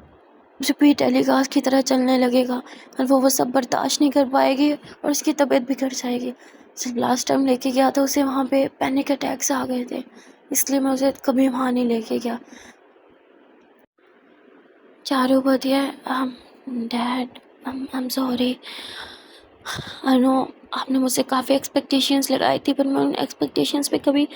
रिपीट टेलीकास्ट की तरह चलने लगेगा और वो सब बर्दाश्त नहीं कर पाएगी और उसकी तबीयत बिगड़ जाएगी। सिर्फ लास्ट टाइम लेके गया था उसे, वहाँ पे पैनिक अटैक्स आ गए थे, इसलिए मैं उसे कभी वहाँ नहीं लेके गया। चारू बोलती है dad I am sorry, I know आपने मुझसे काफ़ी एक्सपेक्टेशंस लगाई थी, पर मैं उन एक्सपेक्टेशंस पे कभी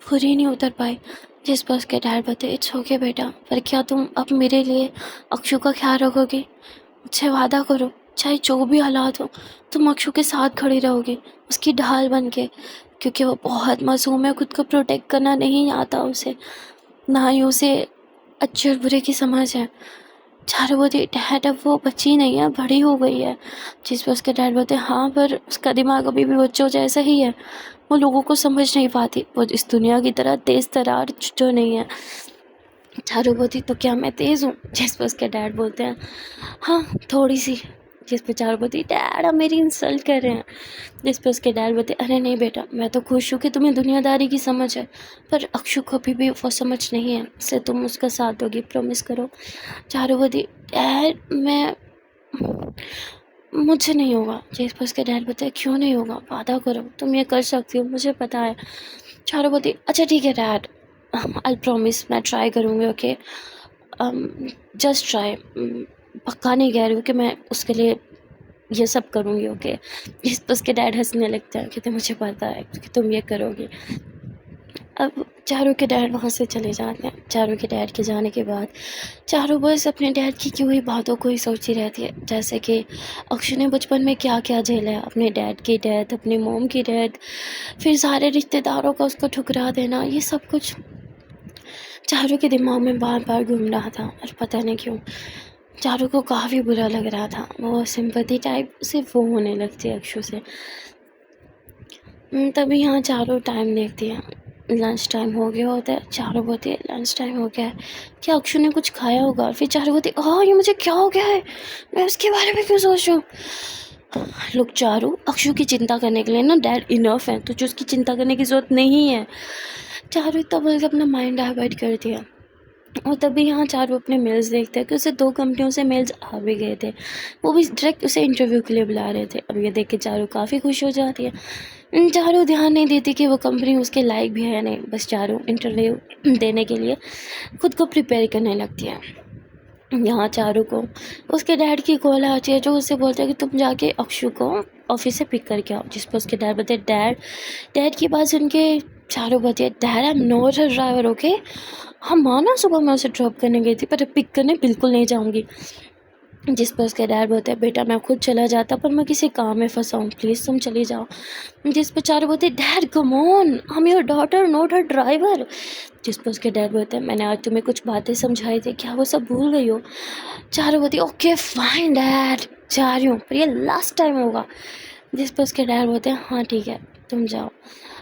पूरी नहीं उतर पाई। जिस पर उसके डैड बोलते इट्स ओके बेटा, पर क्या तुम अब मेरे लिए अक्षु का ख्याल रखोगे? मुझसे वादा करो, चाहे जो भी हालात हो तुम अक्षु के साथ खड़ी रहोगी, उसकी ढाल बन के, क्योंकि वो बहुत मासूम है, खुद को प्रोटेक्ट करना नहीं आता उसे, ना ही उसे अच्छे और बुरे की समझ है। चारू बोलती डैड अब वो बच्ची नहीं है, बड़ी हो गई है। जिस पर उसके डैड बोलते हाँ पर उसका दिमाग अभी भी बच्चों जैसा ही है, वो लोगों को समझ नहीं पाती, वो इस दुनिया की तरह तेज़ तरार जो नहीं है। चारू बोलती तो क्या मैं तेज़ हूँ? जिस पर उसके डैड बोलते हैं हाँ थोड़ी सी। जिस पर चारू बोलती डैड आप मेरी इंसल्ट कर रहे हैं। जिस पर उसके डैड बोलते अरे नहीं बेटा, मैं तो खुश हूँ कि तुम्हें दुनियादारी की समझ है, पर अक्षु को अभी भी वो समझ नहीं है, इसलिए तुम उसका साथ दोगी, प्रॉमिस करो। चारू बोलती डैड मैं मुझसे नहीं होगा। जिस पर उसके डैड बोलते क्यों नहीं होगा, वादा करो तुम ये कर सकती हो, मुझे पता है। चारू बोलती अच्छा ठीक है डैड, आई प्रॉमिस, मैं ट्राई करूँगी, ओके जस्ट ट्राई, पक्का नहीं कह रही हूँ कि मैं उसके लिए ये सब करूँगी, ओके। इस पर उसके डैड हंसने लगता है, कहते मुझे पता है कि तुम ये करोगी। अब चारों के डैड वहाँ से चले जाते हैं। चारों के डैड के जाने के बाद चारों बस अपने डैड की की हुई बातों को ही सोचती रहती है, जैसे कि अक्षु ने बचपन में क्या क्या झेला है, अपने डैड की डेथ, अपनी मोम की डेथ, फिर सारे रिश्तेदारों का उसको ठुकरा देना, ये सब कुछ चारों के दिमाग में बार बार घूम रहा था। और पता नहीं क्यों चारों को काफ़ी बुरा लग रहा था, वो सिंपैथी टाइप सिर्फ वो होने लगती है अक्षु से। तभी यहाँ चारों टाइम देखती है, लंच टाइम हो गया होता है। चारों बोलती है लंच टाइम हो गया है, क्या अक्षु ने कुछ खाया होगा? फिर चारों बोलती हाँ ये मुझे क्या हो गया है, मैं उसके बारे में क्यों सोच रहा हूँ? लोग चारों अक्षु की चिंता करने के लिए ना डैड इनफ है, तुझे उसकी चिंता करने की ज़रूरत नहीं है। चारों इतना बोल के अपना माइंड डाइवर्ट कर दिया। और तभी यहाँ चारों अपने मेल्स देखते हैं कि उसे 2 कंपनियों से मेल्स आ भी गए थे, वो भी डायरेक्ट उसे इंटरव्यू के लिए बुला रहे थे। अब ये देख के चारों काफ़ी खुश हो जाती है। चारों ध्यान नहीं देती कि वो कंपनी उसके लायक भी है या नहीं, बस चारों इंटरव्यू देने के लिए खुद को प्रिपेयर करने लगती है। यहाँ चारों को उसके डैड की कॉल आती है, जो उसे बोलता है कि तुम जाके अक्षु को ऑफिस से पिक करके आओ। जिस पर उसके डैड बोलते डैड की बात सुन के चारों बोलती है dad I am not a driver, okay. हाँ माना सुबह मैं उसे ड्रॉप करने गई थी, पर पिक करने बिल्कुल नहीं जाऊँगी। जिस पर उसके डैड बोलते हैं बेटा मैं खुद चला जाता, पर मैं किसी काम में फंसा हूँ, प्लीज़ तुम चली जाओ। जिस पर चारों बोलते dad come on, I am your daughter not her driver. जिस पर उसके डैड बोलते हैं मैंने आज तुम्हें कुछ बातें समझाई थी, क्या वो सब भूल गई हो? चारों बोलती ओके फाइन डैड, जा रही हूँ, पर ये लास्ट टाइम होगा। जिस पर उसके डैड बोलते हैं हाँ ठीक है तुम जाओ।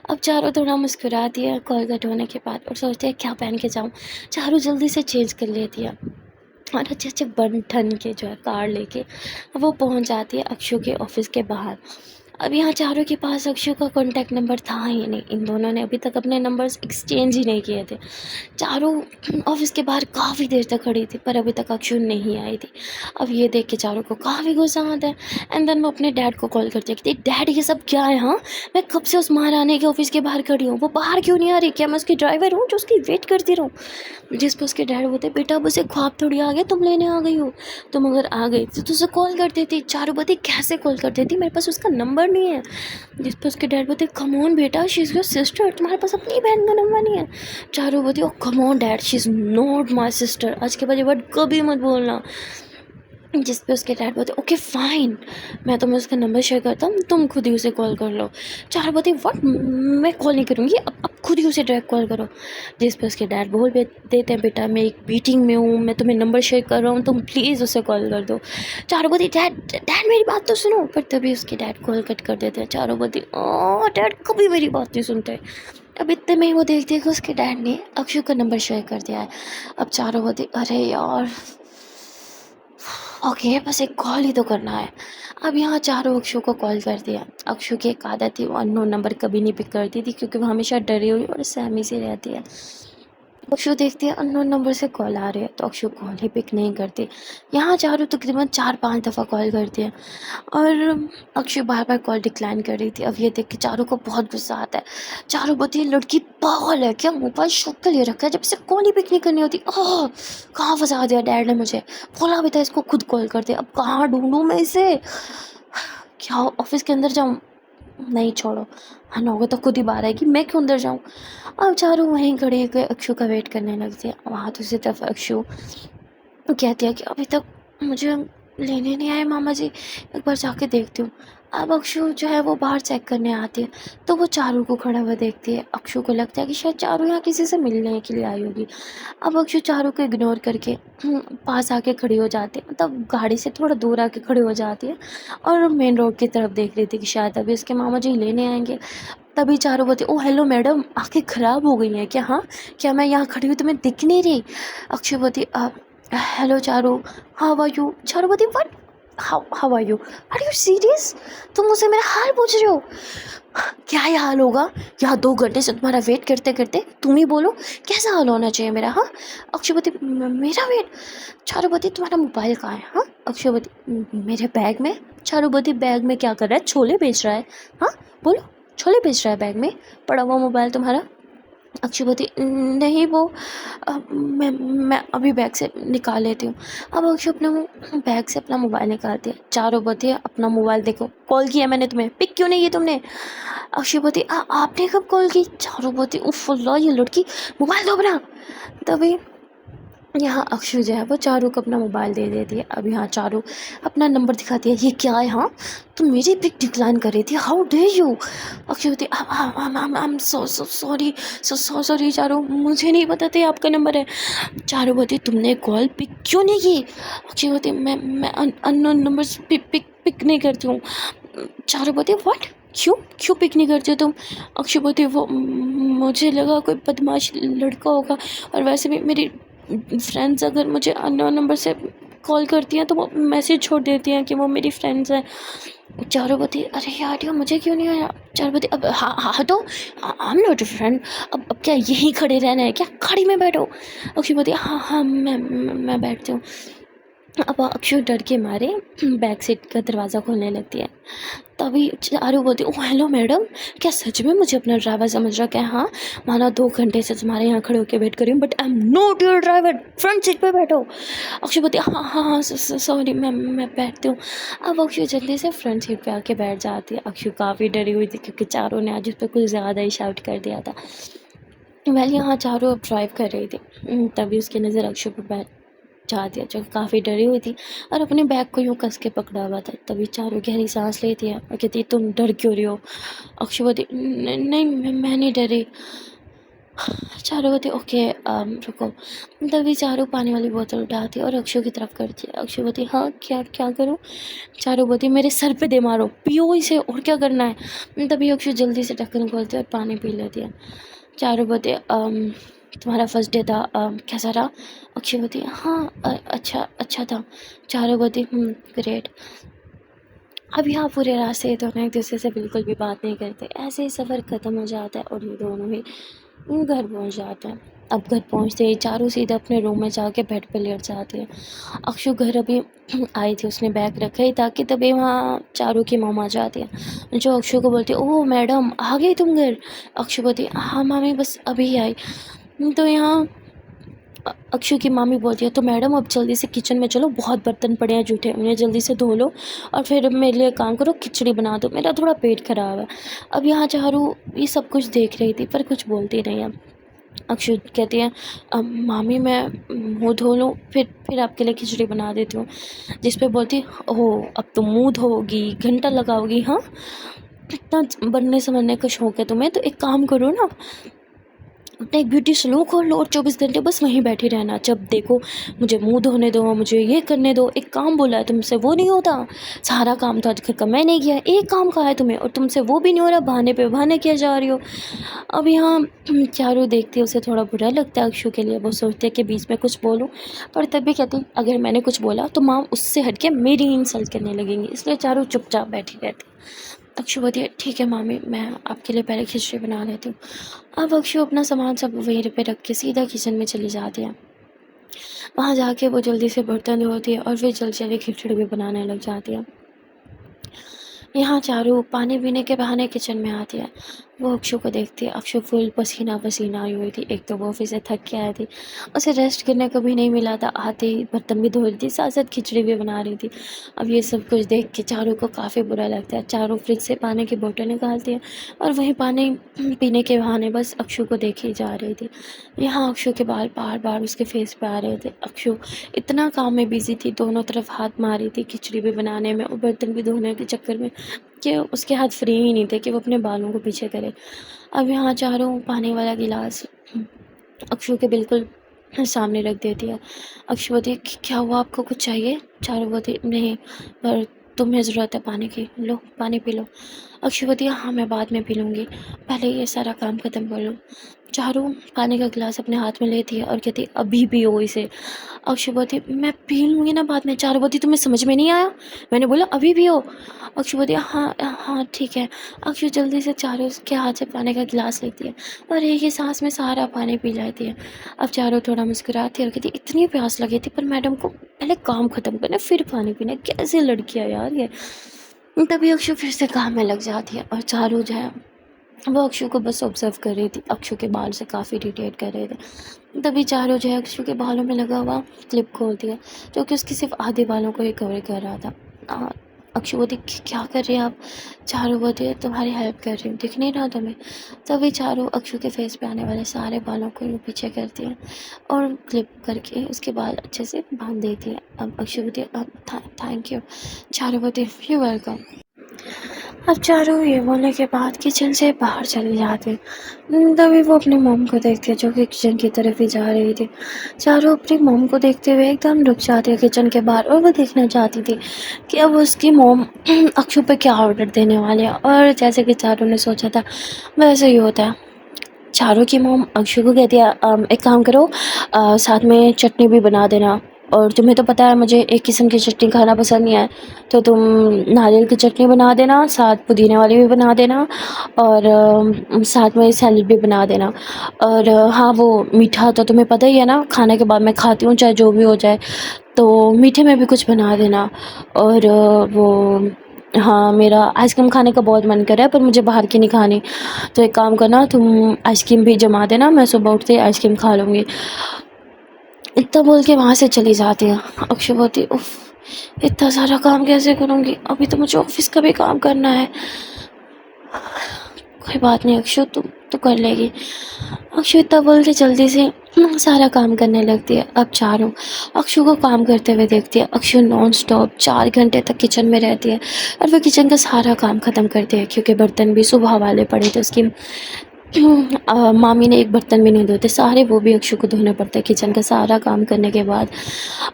अब चारों थोड़ा मुस्कुराती है कॉल कट होने के बाद और सोचती है क्या पहन के जाऊँ। चारों जल्दी से चेंज कर लेती है और अच्छे अच्छे बन ठन के जो है कार लेके वो पहुंच जाती है अक्षु के ऑफिस के बाहर। अब यहाँ चारों के पास अक्षु का कॉन्टैक्ट नंबर था ही नहीं, इन दोनों ने अभी तक अपने नंबर्स एक्सचेंज ही नहीं किए थे। चारों ऑफिस के बाहर काफ़ी देर तक खड़ी थी, पर अभी तक अक्षु नहीं आई थी। अब ये देख के चारों को काफ़ी गुस्सा आता है। एंड देन वो अपने डैड को कॉल करती है कि डैड ये सब क्या है? हाँ मैं कब से उस महारानी के ऑफिस के बाहर खड़ी हूँ, वो बाहर क्यों नहीं आ रही? क्या मैं उसकी ड्राइवर हूँ जो उसकी वेट करती रहूँ? जिस पर उसके डैड बोलते बेटा अब उसे ख्वाब थोड़ी आ गया तुम लेने आ गई हो, तुम अगर आ गई तो तुझे कॉल कर देती। चारों बोलती कैसे कॉल कर देती, मेरे पास उसका नंबर नहीं है। जिस पर उसके डैड बोलते कम ऑन बेटा शी इज़ योर सिस्टर, तुम्हारे पास अपनी बहन का नंबर नहीं है? चारों बोलती oh come on dad she is not my sister, आज के बाद ये वर्ड कभी मत बोलना। जिस पे उसके डैड बोलते ओके फ़ाइन, मैं तुम्हें उसका नंबर शेयर करता हूँ, तुम खुद ही उसे कॉल कर लो। चारू बोलती व्हाट, मैं कॉल नहीं करूँगी, अब खुद ही उसे डायरेक्ट कॉल करो। जिस पे उसके डैड बोल देते हैं बेटा मैं एक मीटिंग में हूँ, मैं तुम्हें नंबर शेयर कर रहा हूँ, तुम प्लीज़ उसे कॉल कर दो। चारू बोलती डैड डैड मेरी बात तो सुनो, पर तभी उसके डैड कॉल कट कर देते हैं। चारू बोलती ओ डैड कभी मेरी बात नहीं सुनते। अब इतने में ही वो देखती है कि उसके डैड ने अक्षु का नंबर शेयर कर दिया है। अब चारू बोलती अरे यार ओके बस एक कॉल ही तो करना है। अब यहाँ चारों अक्षु को कॉल कर दिया। अक्षु की एक आदत थी, वो अननोन नंबर कभी नहीं पिक करती थी क्योंकि वो हमेशा डरी हुई और सहमी सी रहती है। अक्षु देखती है अननोन नंबर से कॉल आ रही है तो अक्षु कॉल ही पिक नहीं करती। यहाँ चारों तकरीबन 4-5 दफ़ा कॉल करती है और अक्षु बार बार कॉल डिक्लाइन कर रही थी। अब ये देख के चारों को बहुत गुस्सा आता है। चारों बोलती है लड़की पागल है क्या, मोबाइल शौक के लिए रखा है जब इसे कॉल ही पिक नहीं करनी होती। ओह कहाँ फंसा दिया डैड ने मुझे, बोला भी था इसको खुद कॉल कर दे, अब कहाँ ढूंढूं मैं इसे, क्या ऑफिस के अंदर जाऊँ, नहीं छोड़ो, हाँ नौबत तो खुद ही बाहर आएगी, मैं क्यों अंदर जाऊँ। अब चारों वहीं खड़े होकर अक्षु का वेट करने लगती है। वहाँ दूसरी तरफ अक्षु कहती है कि अभी तक मुझे लेने नहीं आए मामा जी, एक बार जाके देखती हूँ। अब अक्षु जो है वो बाहर चेक करने आती है तो वो चारू को खड़ा हुआ देखती है। अक्षु को लगता है कि शायद चारू यहाँ किसी से मिलने के लिए आई होगी। अब अक्षु चारू को इग्नोर करके पास आके खड़ी हो जाती है, मतलब गाड़ी से थोड़ा दूर आके खड़ी हो जाती है और मेन रोड की तरफ देख रही थी कि शायद अभी उसके मामा जी लेने आएंगे। तभी चारू बोलती ओ हेलो मैडम, आँखें ख़राब हो गई हैं क्या, हाँ क्या मैं यहाँ खड़ी हुई तुम्हें दिख नहीं रही। अक्षु बोलती hello Charu, how are you. Charu बोलती what, how are you, you serious, तुम मुझसे मेरा हाल पूछ रहे हो। क्या ही हाल होगा, यहाँ 2 घंटे से तुम्हारा वेट करते करते, तुम ही बोलो कैसा हाल होना चाहिए मेरा। हाँ अक्षयवती मेरा वेट। चारुवती तुम्हारा मोबाइल कहाँ है। हाँ अक्षयवती मेरे बैग में। चारुवती बैग में क्या कर रहा है, छोले बेच रहा है। हाँ बोलो, छोले बेच रहा है बैग में, पड़ा हुआ मोबाइल तुम्हारा। अक्षयवती नहीं वो मैं अभी बैग से निकाल लेती हूँ। अब अक्षय अपना बैग से अपना मोबाइल निकालती है। चारों बोलती है अपना मोबाइल देखो, कॉल किया मैंने तुम्हें, पिक क्यों नहीं की तुमने। अक्षय बोलती आपने कब कॉल की। चारों बोलती उफ अल्लाह ये लड़की, मोबाइल दो अपना। तभी यहाँ अक्षु जो है वो चारू को अपना मोबाइल दे देती है। अब यहाँ चारू अपना नंबर दिखाती है, ये क्या है, हाँ तुम मेरी पिक डिक्लाइन कर रही थी, हाउ डे यू। अक्षु बोलती आई एम सॉरी चारू, मुझे नहीं पता था आपका नंबर है। चारू बोलती तुमने कॉल पिक क्यों नहीं की। अक्षु बोलती मैं अननोन नंबर पिक नहीं करती हूँ। चारू बोलती व्हाट, क्यों पिक नहीं करते तुम। अक्षु बोलती वो मुझे लगा कोई बदमाश लड़का होगा, और वैसे भी मेरी फ्रेंड्स अगर मुझे अननोन नंबर से कॉल करती हैं तो वो मैसेज छोड़ देती हैं कि वो मेरी फ्रेंड्स हैं। चारुवती अरे यार ये मुझे क्यों नहीं आया। चारुवती अब हाँ तो I am not a friend, अब क्या यहीं खड़े रहना है क्या, गाड़ी में बैठो। अक्षयवती हाँ मैं बैठती हूँ। अब अक्षु डर के मारे बैक सीट का दरवाज़ा खोलने लगती है। तभी चारू बोलती ओह हेलो मैडम, क्या सच में मुझे अपना ड्राइवर समझ रहा है। हाँ माना 2 घंटे से तुम्हारे यहाँ खड़े होकर वेट कर रही हूँ, but I am not your driver, front seat पे बैठो। अक्षु बोलती हाँ सॉरी मैं बैठती हूँ। अब अक्षु जल्दी से फ्रंट सीट पे आके बैठ जाती है। अक्षु काफ़ी डरी हुई थी क्योंकि चारों ने आज उस पर कुछ ज़्यादा ही शाउट कर दिया था। वेल यहाँ चारों अब ड्राइव कर रही थी, तभी उसकी नज़र अक्षु पर बैठ जा दिया जो काफ़ी डरी हुई थी और अपने बैग को यूँ कस के पकड़ा हुआ था। तभी चारों गहरी सांस लेती है और कहती तुम डर क्यों रही हो। अक्षुवती नहीं मैं नहीं डरी। चारुवती ओके रुको। तभी चारू पानी वाली बोतल उठाती और अक्षु की तरफ करती है। अक्षुवती हाँ क्या करूँ। चारुवती मेरे सर पे दे मारो, पियो इसे, और क्या करना है। तभी अक्षु जल्दी से ढक्कन खोलती है और पानी पी लेती है। चारुवती तुम्हारा फर्स्ट डे था कैसा रहा। अक्षयवती हाँ अच्छा था। चारुवती ग्रेट। अब यहाँ पूरे रास्ते दोनों एक दूसरे से बिल्कुल भी बात नहीं करते, ऐसे ही सफ़र ख़त्म हो जाता है और ये दोनों ही घर पहुँच जाते हैं। अब घर पहुँचते ही चारू सीधा अपने रूम में जाके बेड पे लेट जाती है। अक्षु घर अभी आई थी, उसने बैग रखा ही था कि तभी वहाँ चारू की मॉम आ जाती है जो अक्षु को बोलती है ओह मैडम आ गई तुम घर। अक्षु बोलती हाँ मामी बस अभी आई। तो यहाँ अक्षु की मामी बोलती है तो मैडम अब जल्दी से किचन में चलो, बहुत बर्तन पड़े हैं जूठे, उन्हें जल्दी से धो लो और फिर मेरे लिए काम करो, खिचड़ी बना दो, मेरा थोड़ा पेट ख़राब है। अब यहाँ चारू ये सब कुछ देख रही थी पर कुछ बोलती नहीं है। अक्षु कहती है मामी मैं मुँह धो लूँ, फिर आपके लिए खिचड़ी बना देती हूँ। जिस पे बोलती ओह अब तुम मुँह धोगी, घंटा लगाओगी, हाँ इतना बनने संवरने का शौक है तुम्हें, तो एक काम करो ना, अपना एक ब्यूटी सलून खोल लो और 24 घंटे बस वहीं बैठी रहना। जब देखो मुझे मुंह धोने दो, मुझे ये करने दो, एक काम बोला है तुमसे वो नहीं होता। सारा काम तो आज तक मैंने किया, एक काम कहा है तुम्हें और तुमसे वो भी नहीं हो रहा, बहाने पे बहाने किया जा रही हो। अब यहाँ चारू देखती है, उसे थोड़ा बुरा लगता है अक्षु के लिए। वो सोचते है कि बीच में कुछ बोलूँ, पर तब भी कहती अगर मैंने कुछ बोला तो माँ उससे हट के मेरी इंसल्ट करने लगेंगी, इसलिए चारू चुपचाप बैठी रहती। अक्षु बोलती है ठीक है मामी, मैं आपके लिए पहले खिचड़ी बना लेती हूँ। अब अक्षु अपना सामान सब वहीं पे रख के सीधा किचन में चली जाती है। वहाँ जाके वो जल्दी से बर्तन धोती है और फिर जल्दी खिचड़ी भी बनाने लग जाती है। यहाँ चारू पानी पीने के बहाने किचन में आती है। वो अक्षु को देखती है। अक्षु फुल पसीना पसीना आई हुई थी। एक तो वो ऑफिस से थक के आई थी, उसे रेस्ट करने को भी नहीं मिला था। आते ही बर्तन भी धो रही थी, साथ साथ खिचड़ी भी बना रही थी। अब ये सब कुछ देख के चारू को काफ़ी बुरा लगता है। चारू फ्रिज से पानी की बोतल निकालती है और वहीं पानी पीने के बहाने बस अक्षु को देखी जा रही थी। यहाँ अक्षु के बाल बार बार उसके फेस पे आ रहे थे। अक्षु इतना काम में बिजी थी, दोनों तरफ हाथ मार रही थी, खिचड़ी भी बनाने में और बर्तन भी धोने के चक्कर में, कि उसके हाथ फ्री ही नहीं थे कि वो अपने बालों को पीछे करे। अब यहाँ चारों पानी वाला गिलास अक्षु के बिल्कुल सामने रख देती है। अक्षु बोलती है क्या हुआ, आपको कुछ चाहिए? चारू बोलती नहीं, पर तुम्हें ज़रूरत है पानी की, लो पानी पी लो। अक्षु बोलती है हाँ मैं बाद में पी लूँगी, पहले ये सारा काम ख़त्म कर लो। चारू पानी का गिलास अपने हाथ में लेती है और कहती अभी पियो इसे। अक्षु बोलती मैं पी लूँगी ना बाद में। चारू बोलती तुम्हें समझ में नहीं आया, मैंने बोला अभी पियो। अक्षु बोलती हाँ हाँ ठीक है। अक्षु जल्दी से चारू के हाथ से पानी का गिलास लेती है और एक ही सांस में सारा पानी पी जाती है। अब चारू थोड़ा मुस्कुराती है और कहती इतनी प्यास लगी थी, पर मैडम को पहले काम ख़त्म करना फिर पानी पीना, कैसे लड़की है यार ये। तभी अक्षु फिर से काम में लग जाती है और चारू जो है वो अक्षु को बस ऑब्जर्व कर रही थी। अक्षु के बाल से काफ़ी इरिटेट कर रहे थे। तभी चारू जो है अक्षु के बालों में लगा हुआ क्लिप खोल दिया, जो कि उसके सिर्फ आधे बालों को ही कवर कर रहा था। अक्षु बोलती क्या कर रही है आप? चारू बोलती है तुम्हारी हेल्प कर रही हूँ, दिख नहीं रहा तुम्हें? तभी चारू अक्षु के फेस पे आने वाले सारे बालों को यूँ पीछे करती है और क्लिप करके उसके बाल अच्छे से बांध देती है। अब अक्षु बोलती है थैंक यू। चारू बोलती है यू वेलकम। अब चारू ये बोलने के बाद किचन से बाहर चली जाती है। तभी वो अपनी मॉम को देखती है जो कि किचन की तरफ ही जा रही थी। चारू अपनी मॉम को देखते हुए एकदम रुक जाती है किचन के बाहर और वो देखना चाहती थी कि अब उसकी मॉम अक्षु पे क्या ऑर्डर देने वाले हैं। और जैसे कि चारू ने सोचा था वैसे ही होता है। चारू की मॉम अक्षु को कहती है एक काम करो, साथ में चटनी भी बना देना, और तुम्हें तो पता है मुझे एक किस्म की चटनी खाना पसंद नहीं है, तो तुम नारियल की चटनी बना देना, साथ पुदीने वाली भी बना देना और साथ में सैलेड भी बना देना। और हाँ वो मीठा तो तुम्हें पता ही है ना, खाने के बाद मैं खाती हूँ चाहे जो भी हो जाए, तो मीठे में भी कुछ बना देना। और वो हाँ मेरा आइसक्रीम खाने का बहुत मन कर रहा है, पर मुझे बाहर की नहीं खानी, तो एक काम करना तुम आइसक्रीम भी जमा देना, मैं सुबह उठते ही आइसक्रीम खा लूँगी। इतना बोल के वहाँ से चली जाती है। अक्षु बोलती उफ इतना सारा काम कैसे करूँगी, अभी तो मुझे ऑफिस का भी काम करना है। कोई बात नहीं अक्षु, तुम तो कर लेगी। अक्षु इतना बोल के जल्दी से सारा काम करने लगती है। अब चारों अक्षु को काम करते हुए देखती है। अक्षु नॉन स्टॉप 4 घंटे तक किचन में रहती है और वह किचन का सारा काम ख़त्म करती है, क्योंकि बर्तन भी सुबह वाले पड़े थे उसकी मामी ने एक बर्तन भी नहीं धोते, सारे वो भी अक्षु को धोने पड़ते। किचन का सारा काम करने के बाद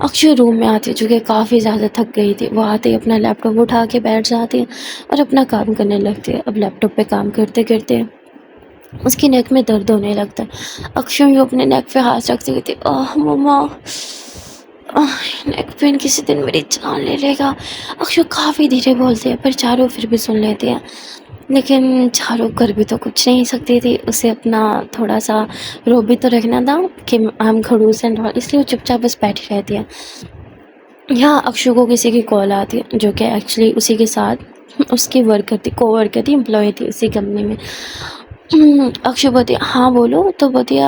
अक्षु रूम में आती है, जो कि काफ़ी ज़्यादा थक गई थी। वो आते ही अपना लैपटॉप उठा के बैठ जाती है और अपना काम करने लगती है। अब लैपटॉप पे काम करते करते उसकी नेक में दर्द होने लगता है। अक्षु यूँ अपने नेक पे हाथ रखती हुई थी, आह मम्मा नेक पेन किसी दिन मेरी जान ले लेगा। अक्षु काफ़ी धीरे बोलती है, पर चारों फिर भी सुन लेती है। लेकिन चारों कर भी तो कुछ नहीं सकती थी, उसे अपना थोड़ा सा रोब भी तो रखना था कि हम खड़ूस एंड ऑल, इसलिए वो चुपचाप बस बैठी रहती है। यहाँ अक्षु को किसी की कॉल आती है, जो कि एक्चुअली उसी के साथ उसकी वर्कर थी, को वर्कर थी, एम्प्लॉय थी उसी कंपनी में। अक्षय बोलती है, हाँ बोलो। तो बोलती है,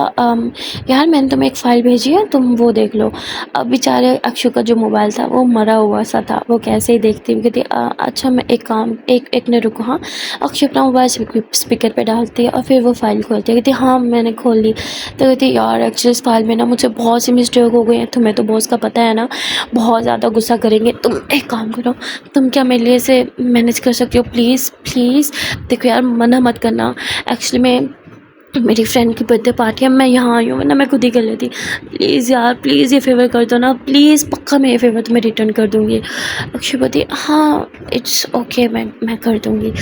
यार मैंने तुम्हें एक फ़ाइल भेजी है, तुम वो देख लो। अब बेचारे अक्षय का जो मोबाइल था वो मरा हुआ सा था, वो कैसे ही देखती, वो कहती है, अच्छा मैं एक काम, एक मिनट रुको, हाँ। अक्षय अपना मोबाइल स्पीकर पे डालती है और फिर वो फ़ाइल खोलती है, कहती है, हाँ मैंने खोल ली। तो कहती है, यार एक्चुअली इस फाइल में ना मुझे बहुत सी मिस्टेक हो गई है, तुम्हें तो बॉस का पता है ना, बहुत ज़्यादा गुस्सा करेंगे। तुम एक काम करो, तुम क्या मेरे लिए इसे मैनेज कर सकती हो, प्लीज़ प्लीज़। देखो यार, मना मत करना, एक्चुअली मैं, मेरी फ्रेंड की बर्थडे पार्टी है, मैं यहाँ आई हूँ, वरना मैं खुद ही कर लेती। प्लीज़ यार, प्लीज़ ये फ़ेवर कर दो ना, प्लीज़, पक्का मैं ये फ़ेवर तुम्हें रिटर्न कर दूँगी। अक्षय बोलती, हाँ इट्स ओके, मैं कर दूँगी।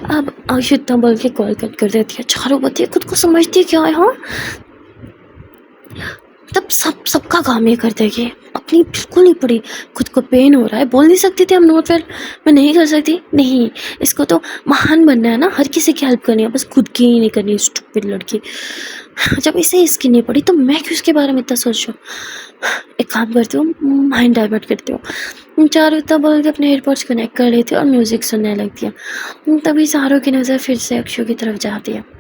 अब अक्षय इतना बोल के कॉल कट कर देती है। चारों बोलती है, खुद को समझती क्या है, हाँ, तब सबका काम ये कर देगी, अपनी बिल्कुल नहीं पड़ी। खुद को पेन हो रहा है, बोल नहीं सकती थी हम नोट वेल, मैं नहीं कर सकती, नहीं, इसको तो महान बनना है ना, हर किसी की हेल्प करनी है, बस खुद की ही नहीं करनी, स्टूपिड लड़की। जब इसे इसकी नहीं पड़ी तो मैं क्यों इसके बारे में इतना सोच रहा हूँ। एक काम करती हूँ, माइंड डाइवर्ट करती हूँ। चारों इतना बोल के अपने एयरपोर्ट्स कनेक्ट कर लेती है और म्यूज़िक सुनने लगती है। तभी चारों की नज़र फिर से अक्षु की तरफ जाती है।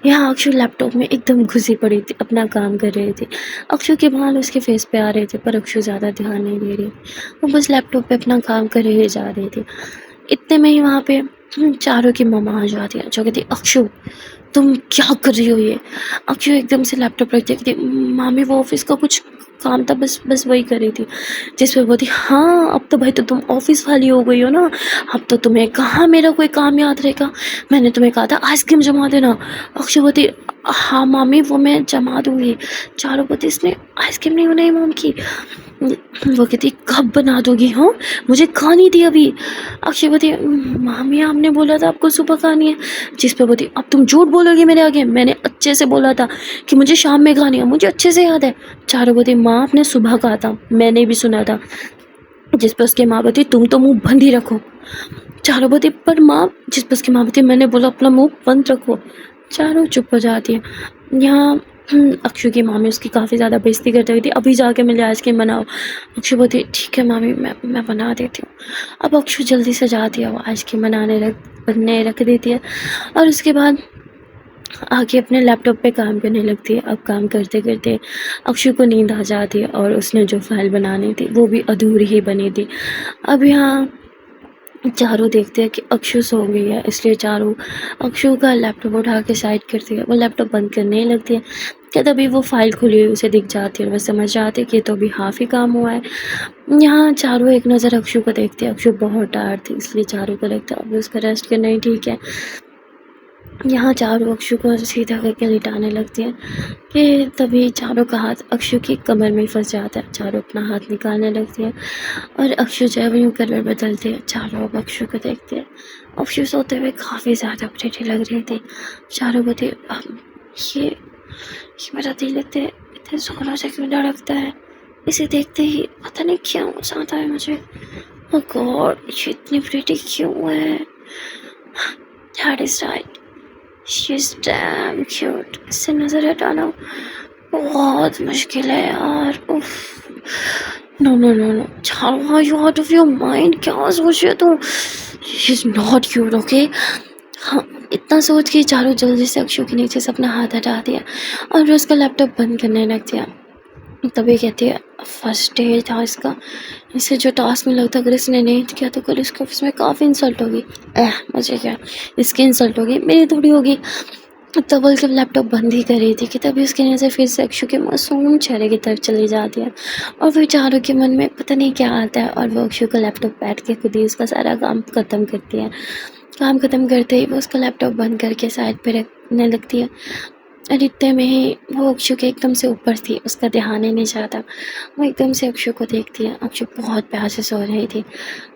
यहाँ अक्षु लैपटॉप में एकदम घुसी पड़ी थी, अपना काम कर रही थी। अक्षु के बाल उसके फेस पे आ रहे थे, पर अक्षु ज़्यादा ध्यान नहीं दे रही, वो बस लैपटॉप पे अपना काम कर रही जा रही थी। इतने में ही वहाँ पे चारों की मम्मा आ जाती है, जो कहती, अक्षु तुम क्या कर रही हो ये। अक्षु एकदम से लैपटॉप रख दिया, कहती, मामी वो ऑफिस का कुछ काम था, बस वही कर रही थी। जिस पे बोलती, हाँ अब तो भाई तो तुम ऑफिस वाली हो गई हो ना, अब तो तुम्हें कहाँ मेरा कोई काम याद रहेगा, मैंने तुम्हें कहा था आइसक्रीम जमा देना। अक्षय बोलती, हाँ मामी वो मैं जमा दूंगी। चारों बोलती, इसने आइसक्रीम नहीं बनाई मॉम की। वो कहती, कब बना दोगी, हाँ मुझे खानी थी अभी। अक्षय बोलती, मामी आपने बोला था आपको सुबह खानी है। जिस पे बोलती, अब तुम झूठ बोलोगी मेरे आगे, मैंने अच्छे से बोला था कि मुझे शाम में खानी है, मुझे अच्छे से याद है। चारों बोलती, माँ आपने सुबह कहा था, मैंने भी सुना था। जिस पर उसकी माँ बोलती, तुम तो मुंह बंद ही रखो। चारों बोलती, पर माँ, जिस पर उसकी माँ बोलती, मैंने बोला अपना मुंह बंद रखो। चारों चुप हो जाती है। यहाँ अक्षु की मामी उसकी काफ़ी ज़्यादा बेइज्जती करते हुई थी, अभी जाके मिले आइसक्रीम बनाओ। अक्षु बोलती, ठीक है मामी, मैं बना देती हूँ। अब अक्षु जल्दी से जाती है, वो आइसक्रीम बनने रख देती है और उसके बाद आके अपने लैपटॉप पे काम करने लगती है। अब काम करते करते अक्षु को नींद आ जाती है और उसने जो फाइल बनानी थी वो भी अधूरी ही बनी थी। अब यहाँ चारों देखते हैं कि अक्षु सो गई है, इसलिए चारों अक्षु का लैपटॉप उठा के साइड करती है। वो लैपटॉप बंद करने लगती है कि तभी वो फाइल खुली हुई उसे दिख जाती है और वह समझ जाती है कि तो अभी हाफ ही काम हुआ है। यहाँ चारों एक नज़र अक्षु को देखते हैं। अक्षु बहुत टायर्ड थी, इसलिए चारों को लगता है अभी उसका रेस्ट करना ही ठीक है। यहाँ चारों अक्षु को सीधा करके लिटाने लगती है कि तभी चारों का हाथ अक्षु की कमर में फंस जाता है। चारों अपना हाथ निकालने लगती है और अक्षु जो है वो यूँ करवट बदलती है। चारों अब अक्षु को देखते हैं। अक्षु सोते हुए काफ़ी ज़्यादा प्रेटी लग रही थी। चारों को ये मेरा दिल इतने ज़ोरों से क्यों धड़कता है, इसे देखते ही पता नहीं क्या हो जाता है मुझे। ओह गॉड, ये इतनी प्रेटी क्यों है। That is right, she is dam cute. इससे नज़र हटाना बहुत मुश्किल है यार। उफ, नो नो नो नो, चारों you out of your mind, क्या सोच रहे हो तुम, she is not cute, okay. हाँ, इतना सोच के चारों जल्दी से अक्षु के नीचे से अपना हाथ हटा दिया और उसका लैपटॉप बंद करने लग दिया। तभी कहती है, फर्स्ट डे था इसका, इसे जो टास्क मिला था अगर इसने नहीं किया तो कल इसके ऑफिस में काफ़ी इंसल्ट होगी। मुझे क्या, इसकी इंसल्ट होगी, मेरी थोड़ी होगी। तब बोल के लैपटॉप बंद ही कर रही थी कि तभी उसकी नज़र फिर से अक्षु के मासूम चेहरे की तरफ चली जाती है और फिर चारों के मन में पता नहीं क्या आता है और वो अक्षु का लैपटॉप बैठ के खुद ही उसका सारा काम ख़त्म करती है। काम ख़त्म करते ही वो उसका लैपटॉप बंद करके साइड पे रखने लगती है और इतने में ही वो अक्षु के एकदम से ऊपर थी, उसका ध्यान ही नहीं जाता। वो एकदम से अक्षु को देखती है। अक्षु बहुत प्यार से सो रही थी।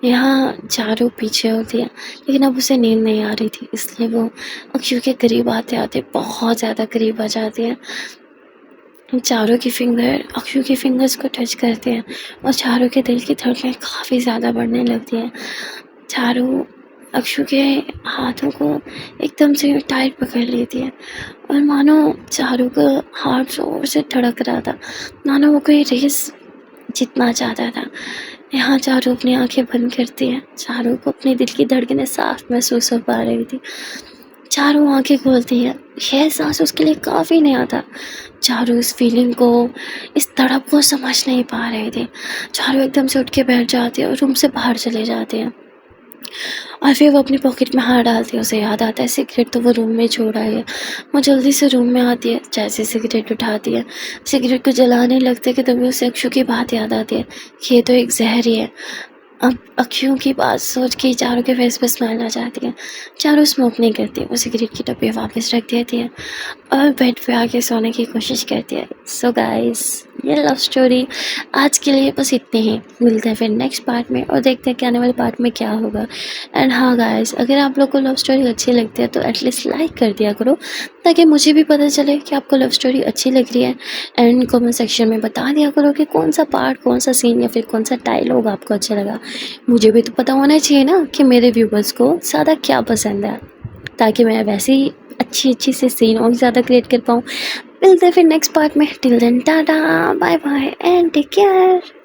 यहाँ चारों पीछे होती है लेकिन अब उसे नींद नहीं आ रही थी, इसलिए वो अक्षु के करीब आते आते बहुत ज़्यादा करीब आ जाती है। चारों की फिंगर अक्षु की फिंगर्स को टच करते हैं और चारों के दिल की धड़कनें काफ़ी ज़्यादा बढ़ने लगती हैं। चारों अक्षु के हाथों को एकदम से टाइट पकड़ लेती है और मानो चारों का हार्ट जोर से धड़क रहा था, मानो वो कोई रेस जीतना चाहता था। यहाँ चारों अपनी आंखें बंद करती हैं। चारों को अपने दिल की धड़कनें साफ महसूस हो पा रही थी। चारू आंखें खोलती है। यह एहसास उसके लिए काफ़ी नया था। चारू इस फीलिंग को, इस तड़प को समझ नहीं पा रही थी। चारू एकदम से उठ के बैठ जाती है और रूम से बाहर चले जाती है। और फिर वो अपनी पॉकेट में हाथ डालती है। उसे याद आता है सिगरेट तो वो रूम में छोड़ आई है। वो जल्दी से रूम में आती है, जैसे सिगरेट उठाती है, सिगरेट को जलाने लगती है कि तभी उसे अक्षु की बात याद आती है कि ये तो एक जहर ही है। अब अक्षु की बात सोच के चारू के फेस पे स्माइल आ जाती है। चारू स्मोक नहीं करती, वो सिगरेट की डब्बी वापस रख देती है और बेड पे आके सोने की कोशिश करती है। सो गाइस, ये लव स्टोरी आज के लिए बस इतनी ही। मिलते हैं फिर नेक्स्ट पार्ट में और देखते हैं कि आने वाले पार्ट में क्या होगा। एंड हाँ गाइस, अगर आप लोग को लव स्टोरी अच्छी लगती है तो एटलीस्ट लाइक कर दिया करो, ताकि मुझे भी पता चले कि आपको लव स्टोरी अच्छी लग रही है। एंड कमेंट सेक्शन में बता दिया करो कि कौन सा पार्ट, कौन सा सीन या फिर कौन सा डायलॉग आपको अच्छा लगा। मुझे भी तो पता होना चाहिए ना कि मेरे व्यूवर्स को ज़्यादा क्या पसंद है, ताकि मैं वैसे ही अच्छी से सीन और ज़्यादा क्रिएट कर पाऊँ। मिलते हैं फिर नेक्स्ट पार्ट में। Till then tata, bye bye and take care.